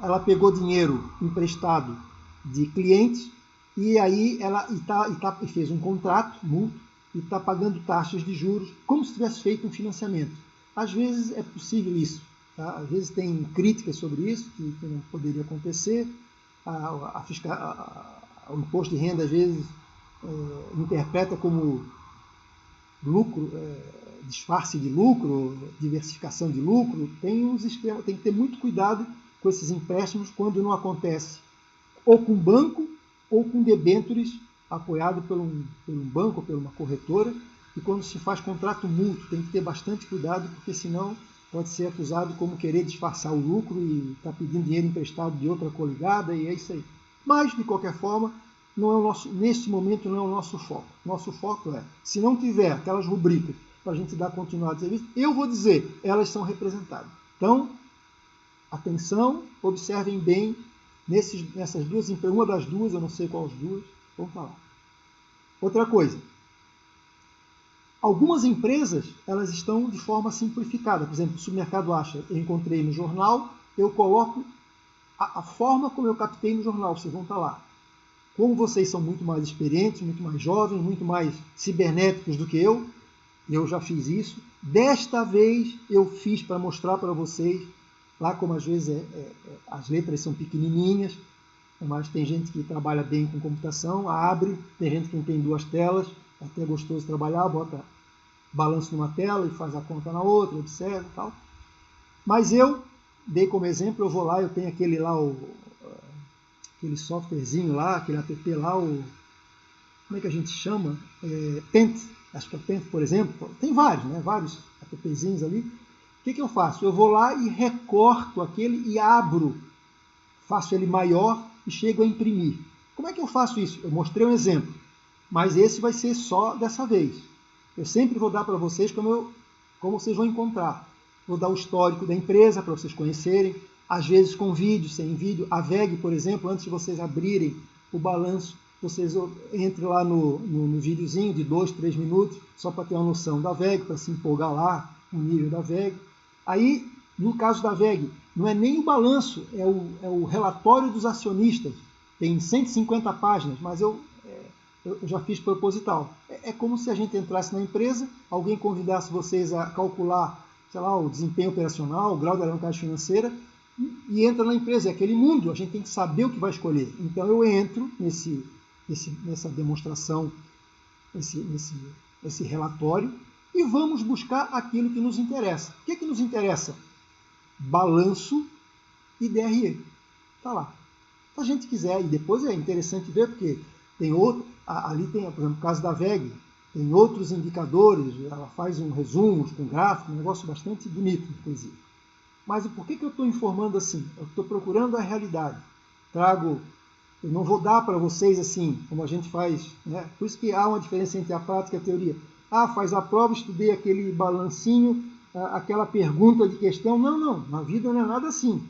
ela pegou dinheiro emprestado de clientes e aí ela fez um contrato mútuo e está pagando taxas de juros como se tivesse feito um financiamento. Às vezes é possível isso. Tá? Às vezes tem críticas sobre isso, que não poderia acontecer. O imposto de renda, às vezes, interpreta como lucro, disfarce de lucro, diversificação de lucro. Tem que ter muito cuidado com esses empréstimos quando não acontece ou com banco ou com debêntures apoiado por um banco ou por uma corretora, e quando se faz contrato mútuo tem que ter bastante cuidado, porque senão pode ser acusado como querer disfarçar o lucro e estar pedindo dinheiro emprestado de outra coligada, e é isso aí. Mas, de qualquer forma, neste momento não é o nosso foco. Nosso foco é, se não tiver aquelas rubricas para a gente dar continuidade ao serviço, eu vou dizer, elas são representadas. Então, atenção, observem bem nessas duas, uma das duas, eu não sei qual as duas, vamos falar. Outra coisa, algumas empresas, elas estão de forma simplificada. Por exemplo, o supermercado Asher, eu encontrei no jornal, eu coloco a forma como eu captei no jornal, vocês vão estar lá. Como vocês são muito mais experientes, muito mais jovens, muito mais cibernéticos do que eu já fiz isso. Desta vez eu fiz para mostrar para vocês, lá como às vezes as letras são pequenininhas, mas tem gente que trabalha bem com computação, abre, tem gente que tem duas telas, é até gostoso trabalhar, bota balanço numa tela e faz a conta na outra, observa e tal. Mas eu dei como exemplo, eu vou lá, eu tenho aquele lá, aquele softwarezinho lá, aquele app lá, como é que a gente chama? Paint, acho que é Paint, por exemplo. Tem vários, né? Vários appzinhos ali. O que eu faço? Eu vou lá e recorto aquele e abro, faço ele maior e chego a imprimir. Como é que eu faço isso? Eu mostrei um exemplo, mas esse vai ser só dessa vez. Eu sempre vou dar para vocês como vocês vão encontrar. Vou dar o histórico da empresa para vocês conhecerem, às vezes com vídeo, sem vídeo. A VEG, por exemplo, antes de vocês abrirem o balanço, vocês entrem lá no videozinho de 2, 3 minutos, só para ter uma noção da VEG, para se empolgar lá, o nível da VEG. Aí, no caso da VEG, não é nem o balanço, é o relatório dos acionistas. Tem 150 páginas, mas eu já fiz proposital. É como se a gente entrasse na empresa, alguém convidasse vocês a calcular, sei lá, o desempenho operacional, o grau de alavancagem financeira, e entra na empresa. É aquele mundo, a gente tem que saber o que vai escolher. Então eu entro nessa demonstração, nesse relatório, e vamos buscar aquilo que nos interessa. O que é que nos interessa? Balanço e DRE. Está lá. Se a gente quiser, e depois é interessante ver, porque tem outro, ali tem, por exemplo, o caso da VEG, tem outros indicadores, ela faz um resumo com gráfico, um negócio bastante bonito, inclusive. Mas por que eu estou informando assim? Eu estou procurando a realidade. Eu não vou dar para vocês assim, como a gente faz, né? Por isso que há uma diferença entre a prática e a teoria. Faz a prova, estudei aquele balancinho, aquela pergunta de questão. Não, na vida não é nada assim.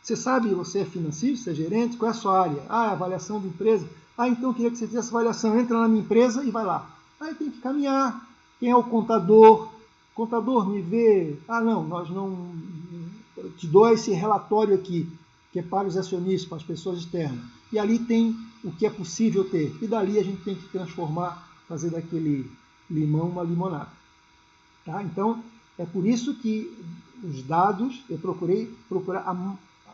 Você sabe, você é financeiro, você é gerente, qual é a sua área? Avaliação de empresa. Então eu queria que você fizesse avaliação, entra na minha empresa e vai lá. Aí tem que caminhar. Quem é o contador? Contador, me vê. Ah, não, nós não. Eu te dou esse relatório aqui, que é para os acionistas, para as pessoas externas. E ali tem o que é possível ter. E dali a gente tem que transformar, fazer daquele limão uma limonada. Tá? Então, é por isso que os dados, eu procurei procurar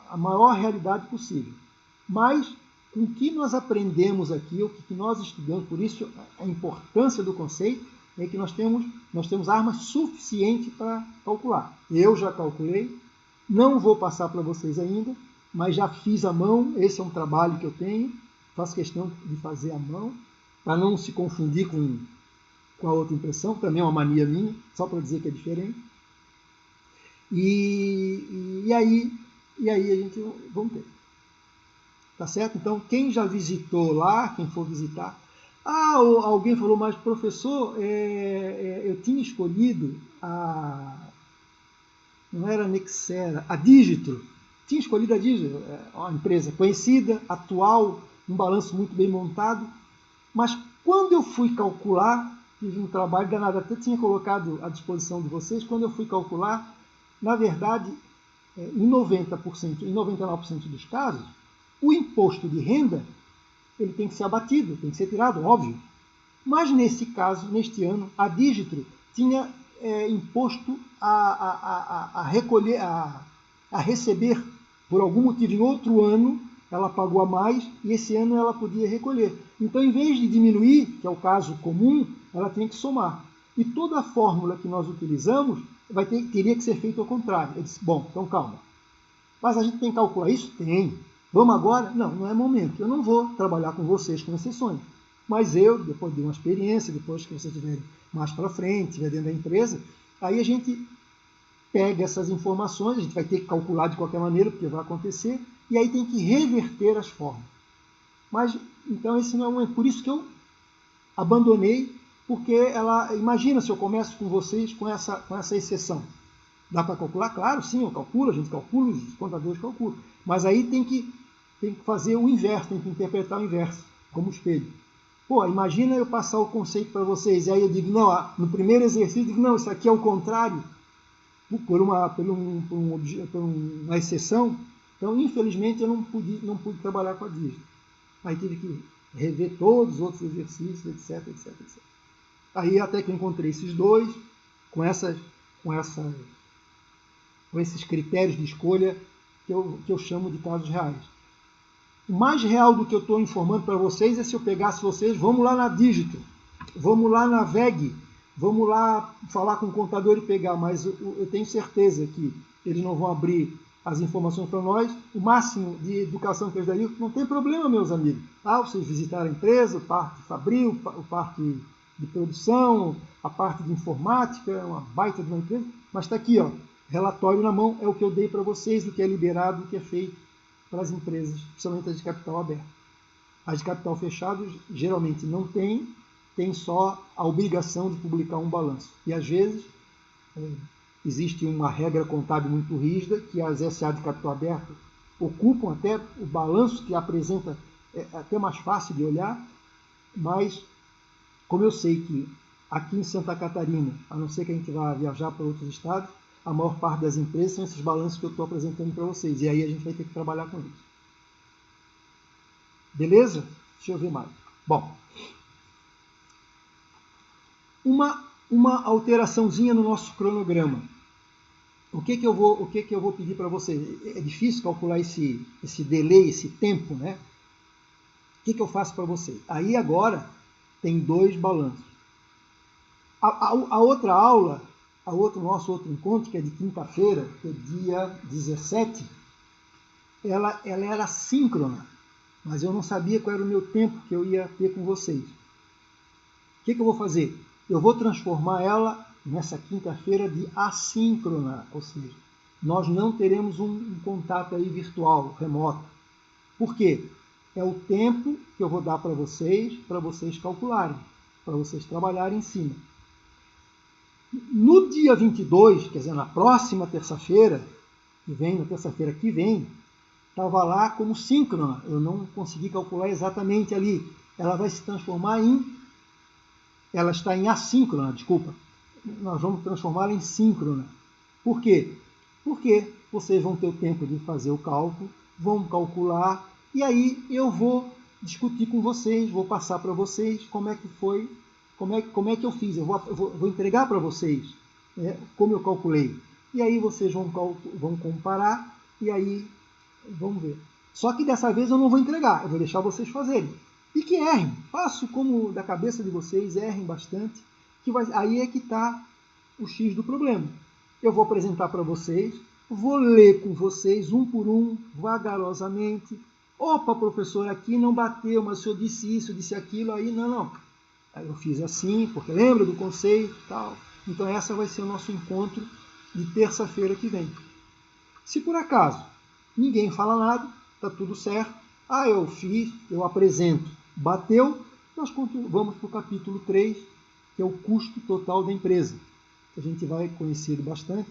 a maior realidade possível. Mas, com o que nós aprendemos aqui, o que nós estudamos, por isso a importância do conceito, é que nós temos armas suficientes para calcular. Eu já calculei, não vou passar para vocês ainda, mas já fiz à mão, esse é um trabalho que eu tenho, faço questão de fazer à mão, para não se confundir com a outra impressão, também é uma mania minha, só para dizer que é diferente. E aí a gente vamos ter. Tá certo? Então, quem já visitou lá, quem for visitar, alguém falou, mas professor, eu tinha escolhido não era a Nexera, a Digitro. Tinha escolhido a Digitro, uma empresa conhecida, atual, um balanço muito bem montado, mas quando eu fui calcular, fiz um trabalho danado, até tinha colocado à disposição de vocês, quando eu fui calcular, na verdade, em 90%, em 99% dos casos, o imposto de renda ele tem que ser abatido, tem que ser tirado, óbvio. Mas nesse caso, neste ano, a Digitro tinha imposto a recolher, a receber, por algum motivo, em outro ano, ela pagou a mais e esse ano ela podia recolher. Então, em vez de diminuir, que é o caso comum, ela tem que somar. E toda a fórmula que nós utilizamos teria que ser feita ao contrário. Eu disse, bom, então calma. Mas a gente tem que calcular isso? Tem. Vamos agora? Não, não é momento. Eu não vou trabalhar com vocês com exceções. Mas eu, depois de uma experiência, depois que vocês estiverem mais para frente, estiver dentro da empresa, aí a gente pega essas informações, a gente vai ter que calcular de qualquer maneira, porque vai acontecer, e aí tem que reverter as formas. Mas, então, esse não é por isso que eu abandonei, porque imagina se eu começo com vocês com essa exceção. Dá para calcular? Claro, sim, eu calculo, a gente calcula, os contadores calculam. Mas aí tem que fazer o inverso, tem que interpretar o inverso, como espelho. Pô, imagina eu passar o conceito para vocês, e aí eu digo, não, no primeiro exercício, eu digo, não, isso aqui é o contrário, por uma exceção. Então, infelizmente, eu não pude trabalhar com a Digitro. Aí tive que rever todos os outros exercícios, etc, etc, etc. Aí até que eu encontrei esses dois, com esses critérios de escolha que eu chamo de casos reais. O mais real do que eu estou informando para vocês é se eu pegasse vocês, vamos lá na Digitro, vamos lá na VEG, vamos lá falar com o contador e pegar, mas eu tenho certeza que eles não vão abrir as informações para nós. O máximo de educação que eles dariam, não tem problema, meus amigos. Vocês visitaram a empresa, o parque fabril, o parque de produção, a parte de informática, uma baita de uma empresa, mas está aqui, ó, relatório na mão, é o que eu dei para vocês, do que é liberado, do que é feito para as empresas, principalmente as de capital aberto. As de capital fechado geralmente não tem só a obrigação de publicar um balanço. E às vezes existe uma regra contábil muito rígida que as SA de capital aberto ocupam, até o balanço que apresenta é até mais fácil de olhar, mas como eu sei que aqui em Santa Catarina, a não ser que a gente vá viajar para outros estados, a maior parte das empresas são esses balanços que eu estou apresentando para vocês. E aí a gente vai ter que trabalhar com isso. Beleza? Deixa eu ver mais. Bom, uma alteraçãozinha no nosso cronograma. O que eu vou pedir para vocês? É difícil calcular esse delay, esse tempo, né? O que eu faço para vocês? Aí agora tem 2 balanços. A outra aula, nosso outro encontro, que é de quinta-feira, que é dia 17, ela era síncrona, mas eu não sabia qual era o meu tempo que eu ia ter com vocês. O que eu vou fazer? Eu vou transformar ela, nessa quinta-feira, de assíncrona, ou seja, nós não teremos um contato aí virtual, remoto. Por quê? É o tempo que eu vou dar para vocês calcularem, para vocês trabalharem em cima. No dia 22, quer dizer, na próxima terça-feira, na terça-feira que vem, estava lá como síncrona. Eu não consegui calcular exatamente ali. Ela vai se transformar em ela está em assíncrona, desculpa. Nós vamos transformá-la em síncrona. Por quê? Porque vocês vão ter o tempo de fazer o cálculo, vão calcular, e aí eu vou discutir com vocês, vou passar para vocês como é que foi, como é que eu fiz. Eu vou entregar para vocês, né, como eu calculei. E aí vocês vão comparar, e aí vamos ver. Só que dessa vez eu não vou entregar, eu vou deixar vocês fazerem. E que errem, faço como da cabeça de vocês, errem bastante, aí é que está o X do problema. Eu vou apresentar para vocês, vou ler com vocês, um por um, vagarosamente. Opa, professor, aqui não bateu, mas o senhor disse isso, disse aquilo, aí não. Aí eu fiz assim, porque lembra do conceito e tal. Então essa vai ser o nosso encontro de terça-feira que vem. Se por acaso ninguém fala nada, está tudo certo, eu fiz, eu apresento, bateu, nós vamos para o capítulo 3, que é o custo total da empresa. A gente vai conhecer bastante,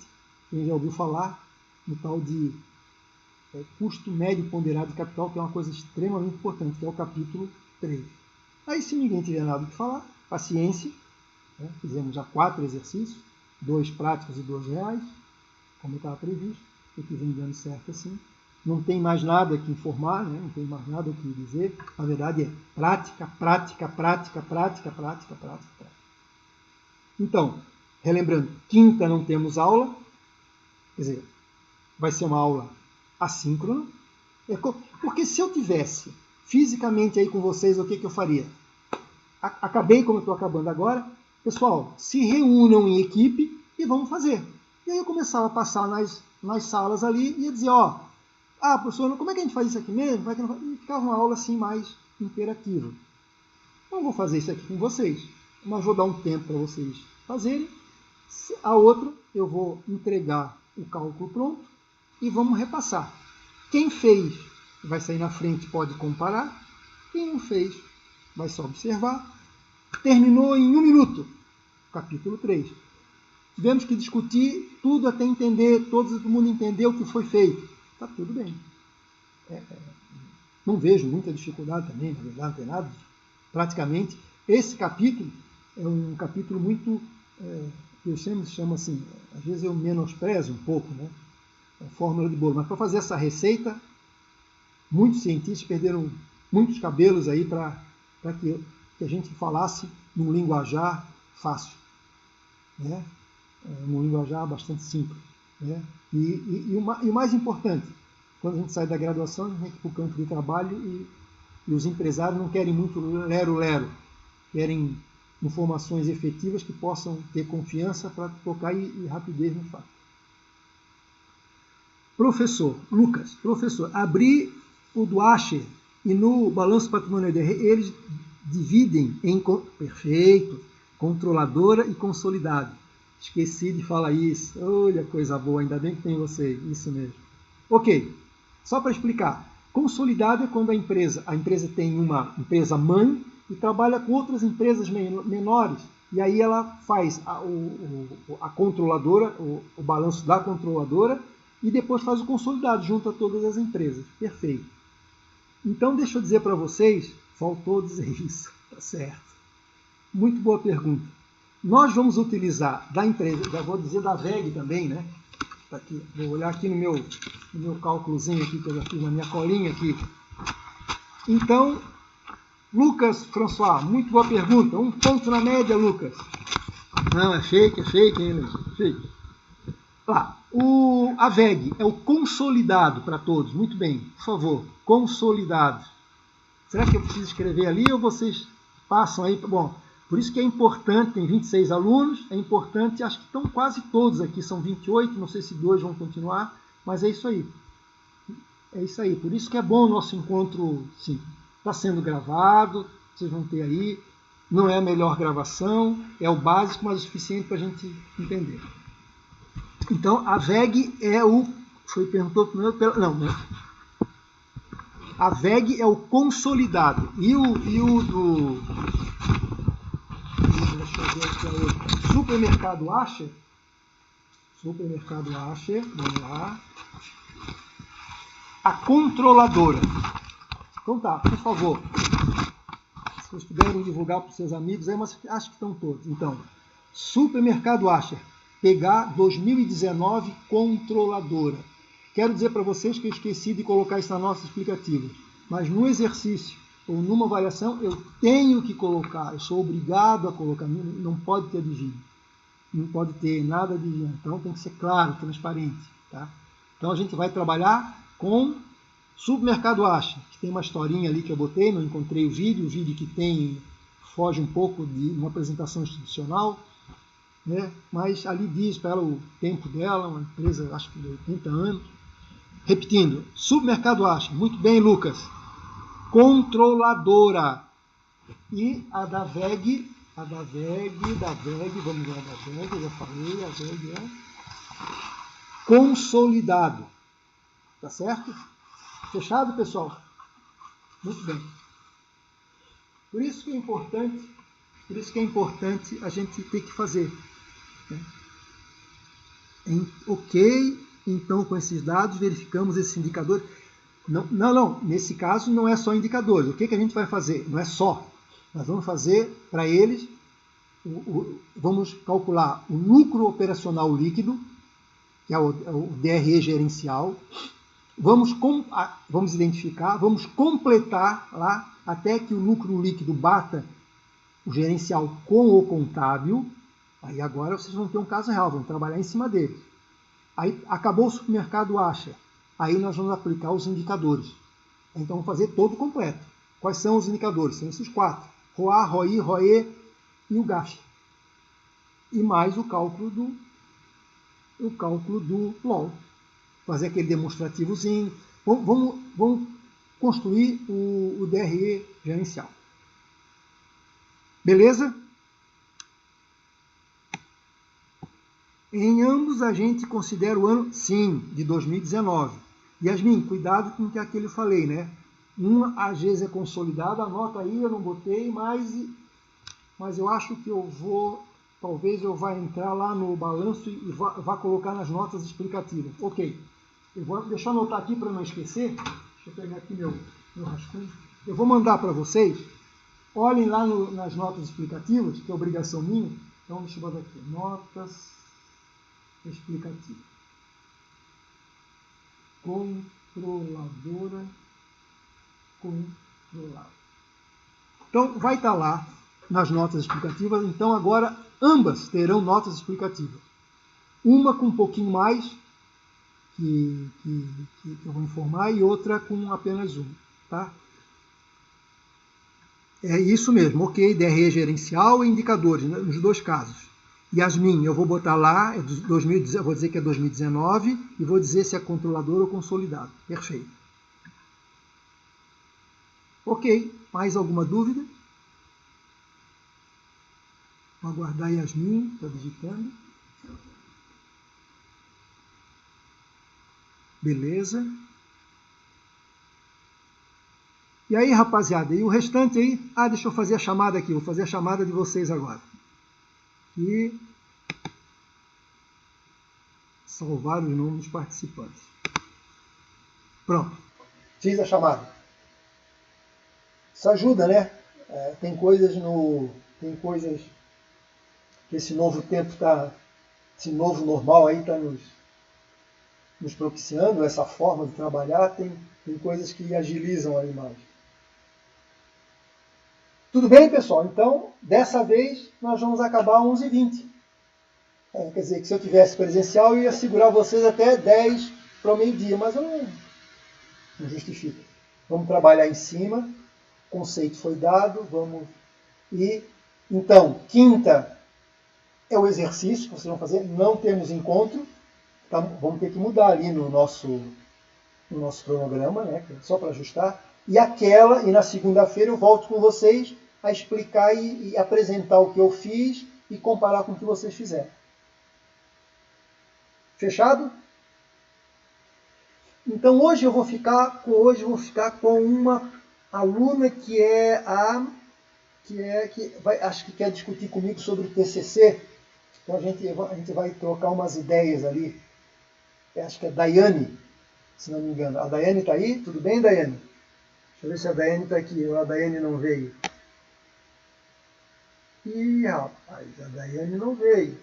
quem já ouviu falar no tal de custo médio ponderado de capital, que é uma coisa extremamente importante, que é o capítulo 3. Aí, se ninguém tiver nada para falar, paciência, né? Fizemos já 4 exercícios, 2 práticos e 2 reais, como estava previsto, o que vem dando certo assim. Não tem mais nada que informar, né? Não tem mais nada que dizer. Na verdade é prática, prática, prática, prática, prática, prática. Então, relembrando, quinta não temos aula, quer dizer, vai ser uma aula assíncrona, porque se eu tivesse fisicamente aí com vocês, o que eu faria? Acabei como eu estou acabando agora, pessoal, se reúnam em equipe e vamos fazer. E aí eu começava a passar nas salas ali e ia dizer, professor, como é que a gente faz isso aqui mesmo? E ficava uma aula assim mais interativa. Não vou fazer isso aqui com vocês, mas vou dar um tempo para vocês fazerem. A outra, eu vou entregar o cálculo pronto e vamos repassar. Quem fez vai sair na frente, pode comparar. Quem não fez vai só observar. Terminou em 1 minuto, capítulo 3. Tivemos que discutir tudo até entender, todo mundo entendeu o que foi feito. Está tudo bem. Não vejo muita dificuldade também, na verdade, não tem nada. Praticamente, esse capítulo é um capítulo muito, eu sempre chamo assim, às vezes eu menosprezo um pouco, né? A fórmula de bolo. Mas para fazer essa receita, muitos cientistas perderam muitos cabelos aí para que a gente falasse num linguajar fácil, né? Num linguajar bastante simples, né? E o mais importante, quando a gente sai da graduação, a gente tem que ir para o campo de trabalho e os empresários não querem muito lero-lero, querem informações efetivas que possam ter confiança para tocar e rapidez no fato. Professor, abri o do Asher e no balanço patrimonial eles dividem em perfeito, controladora e consolidado. Esqueci de falar isso. Olha, coisa boa, ainda bem que tem você. Isso mesmo. Ok, só para explicar. Consolidado é quando a empresa tem uma empresa mãe e trabalha com outras empresas menores. E aí ela faz a controladora, o balanço da controladora, e depois faz o consolidado, junto a todas as empresas. Perfeito. Então, deixa eu dizer para vocês, faltou dizer isso, tá certo. Muito boa pergunta. Nós vamos utilizar da empresa, já vou dizer da VEG também, né? Tá aqui, vou olhar aqui no meu cálculozinho aqui, que eu já fiz na minha colinha aqui. Então, Lucas François, muito boa pergunta. 1 ponto na média, Lucas. Não, é fake, hein, fake. A VEG é o consolidado para todos. Muito bem, por favor, consolidado. Será que eu preciso escrever ali ou vocês passam aí? Bom, por isso que é importante, tem 26 alunos, é importante, acho que estão quase todos aqui, são 28, não sei se 2 vão continuar, mas é isso aí. É isso aí, por isso que é bom o nosso encontro, sim. Está sendo gravado, vocês vão ter aí, não é a melhor gravação, é o básico, mas o suficiente para a gente entender. Então, a VEG é perguntou primeiro a VEG é o consolidado. E o do... Deixa eu ver aqui a outra. Supermercado Asher, vamos lá. A controladora. Então tá, por favor. Se vocês puderem divulgar para os seus amigos, aí, mas acho que estão todos. Então, Supermercado Asher, pegar 2019 controladora. Quero dizer para vocês que eu esqueci de colocar isso na nossa explicativa, mas no exercício ou numa avaliação eu tenho que colocar, eu sou obrigado a colocar, não pode ter desvio, não pode ter nada de desvio, então tem que ser claro, transparente. Tá? Então a gente vai trabalhar com Supermercado Asher, que tem uma historinha ali que eu botei, não encontrei o vídeo que tem foge um pouco de uma apresentação institucional, né? Mas ali diz para ela o tempo dela, uma empresa acho que de 80 anos. Repetindo, Supermercado Asher, muito bem, Lucas. Controladora. E a da VEG, vamos ver a da VEG, eu já falei, a VEG é consolidado. Tá certo? Fechado, pessoal? Muito bem. Por isso que é importante a gente ter que fazer. Né? Ok, então com esses dados verificamos esses indicadores. Não, nesse caso não é só indicadores. O que a gente vai fazer? Não é só. Nós vamos fazer para eles, vamos calcular o lucro operacional líquido, que é o DRE gerencial. Vamos identificar, vamos completar lá até que o lucro líquido bata o gerencial com o contábil. Aí agora vocês vão ter um caso real, vão trabalhar em cima dele. Aí acabou o Supermercado Asher. Aí nós vamos aplicar os indicadores. Então vamos fazer todo completo. Quais são os indicadores? São esses 4. ROA, ROI, ROE e o GAF. E mais o cálculo do LOL. Fazer aquele demonstrativozinho. Vamos construir o DRE gerencial. Beleza? Em ambos a gente considera o ano, sim, de 2019. Yasmin, cuidado com o que aquele eu falei, né? Uma AGES é consolidada, anota aí, eu não botei, mas eu acho que eu vou, talvez eu vá entrar lá no balanço e vá colocar nas notas explicativas. Ok. Deixa eu anotar aqui para não esquecer. Deixa eu pegar aqui meu rascunho. Eu vou mandar para vocês. Olhem lá nas notas explicativas, que é obrigação minha. Então, deixa eu botar aqui. Notas explicativas. Controladora. Controlada. Então, vai estar lá nas notas explicativas. Então, agora, ambas terão notas explicativas. Uma com um pouquinho mais, que eu vou informar, e outra com apenas uma. Tá? É isso mesmo, ok, DRE gerencial e indicadores, né, nos dois casos. Yasmin, eu vou botar lá, eu vou dizer que é 2019 e vou dizer se é controlador ou consolidado. Perfeito. Ok, mais alguma dúvida? Vou aguardar Yasmin, está digitando. Beleza. E aí, rapaziada, e o restante aí? Ah, deixa eu fazer a chamada aqui, vou fazer a chamada de vocês agora. E salvar os nomes dos participantes. Pronto, fiz a chamada. Isso ajuda, né? Tem coisas que esse novo tempo esse novo normal aí está nos propiciando, essa forma de trabalhar, tem coisas que agilizam a imagem. Tudo bem, pessoal? Então, dessa vez, nós vamos acabar às 11h20. Quer dizer, que se eu tivesse presencial, eu ia segurar vocês até 10 para o meio-dia, mas eu não justifico. Vamos trabalhar em cima, o conceito foi dado, então, quinta é o exercício que vocês vão fazer, não temos encontro, tá? Vamos ter que mudar ali no nosso cronograma, né? Só para ajustar. E na segunda-feira eu volto com vocês a explicar e apresentar o que eu fiz e comparar com o que vocês fizeram. Fechado? Então hoje eu vou ficar com uma aluna que acho que quer discutir comigo sobre o TCC. Então a gente vai trocar umas ideias ali. Eu acho que é Daiane, se não me engano. A Daiane está aí? Tudo bem, Daiane? Deixa eu ver se a Daiane está aqui. A Daiane não veio. Ih, rapaz, a Daiane não veio.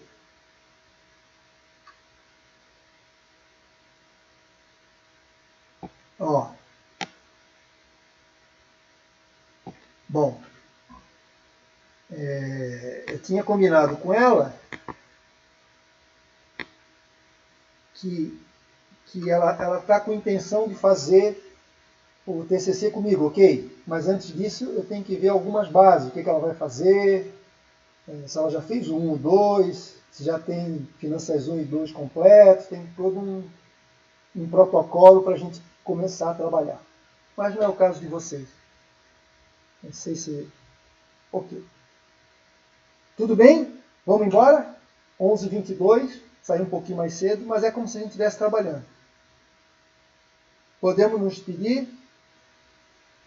Ó. Bom, eu tinha combinado com ela que ela está com intenção de fazer o TCC comigo, ok? Mas antes disso eu tenho que ver algumas bases, o que ela vai fazer, se ela já fez o 1, o 2, se já tem Finanças 1 e 2 completos, tem todo um protocolo para a gente começar a trabalhar. Mas não é o caso de vocês. Não sei se... Ok. Tudo bem? Vamos embora? 11h22, saí um pouquinho mais cedo, mas é como se a gente estivesse trabalhando. Podemos nos despedir?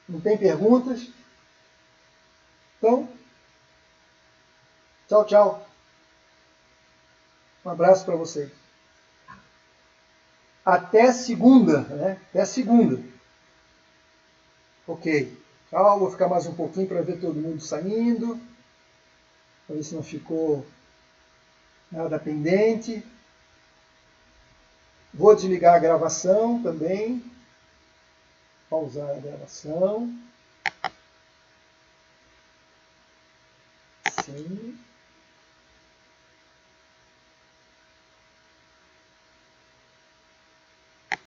Não tem perguntas? Então, tchau, tchau. Um abraço para vocês. Até segunda, né? Até segunda. Ok. Tchau, vou ficar mais um pouquinho para ver todo mundo saindo. Para ver se não ficou nada pendente. Vou desligar a gravação também. Pausar a gravação. Sim.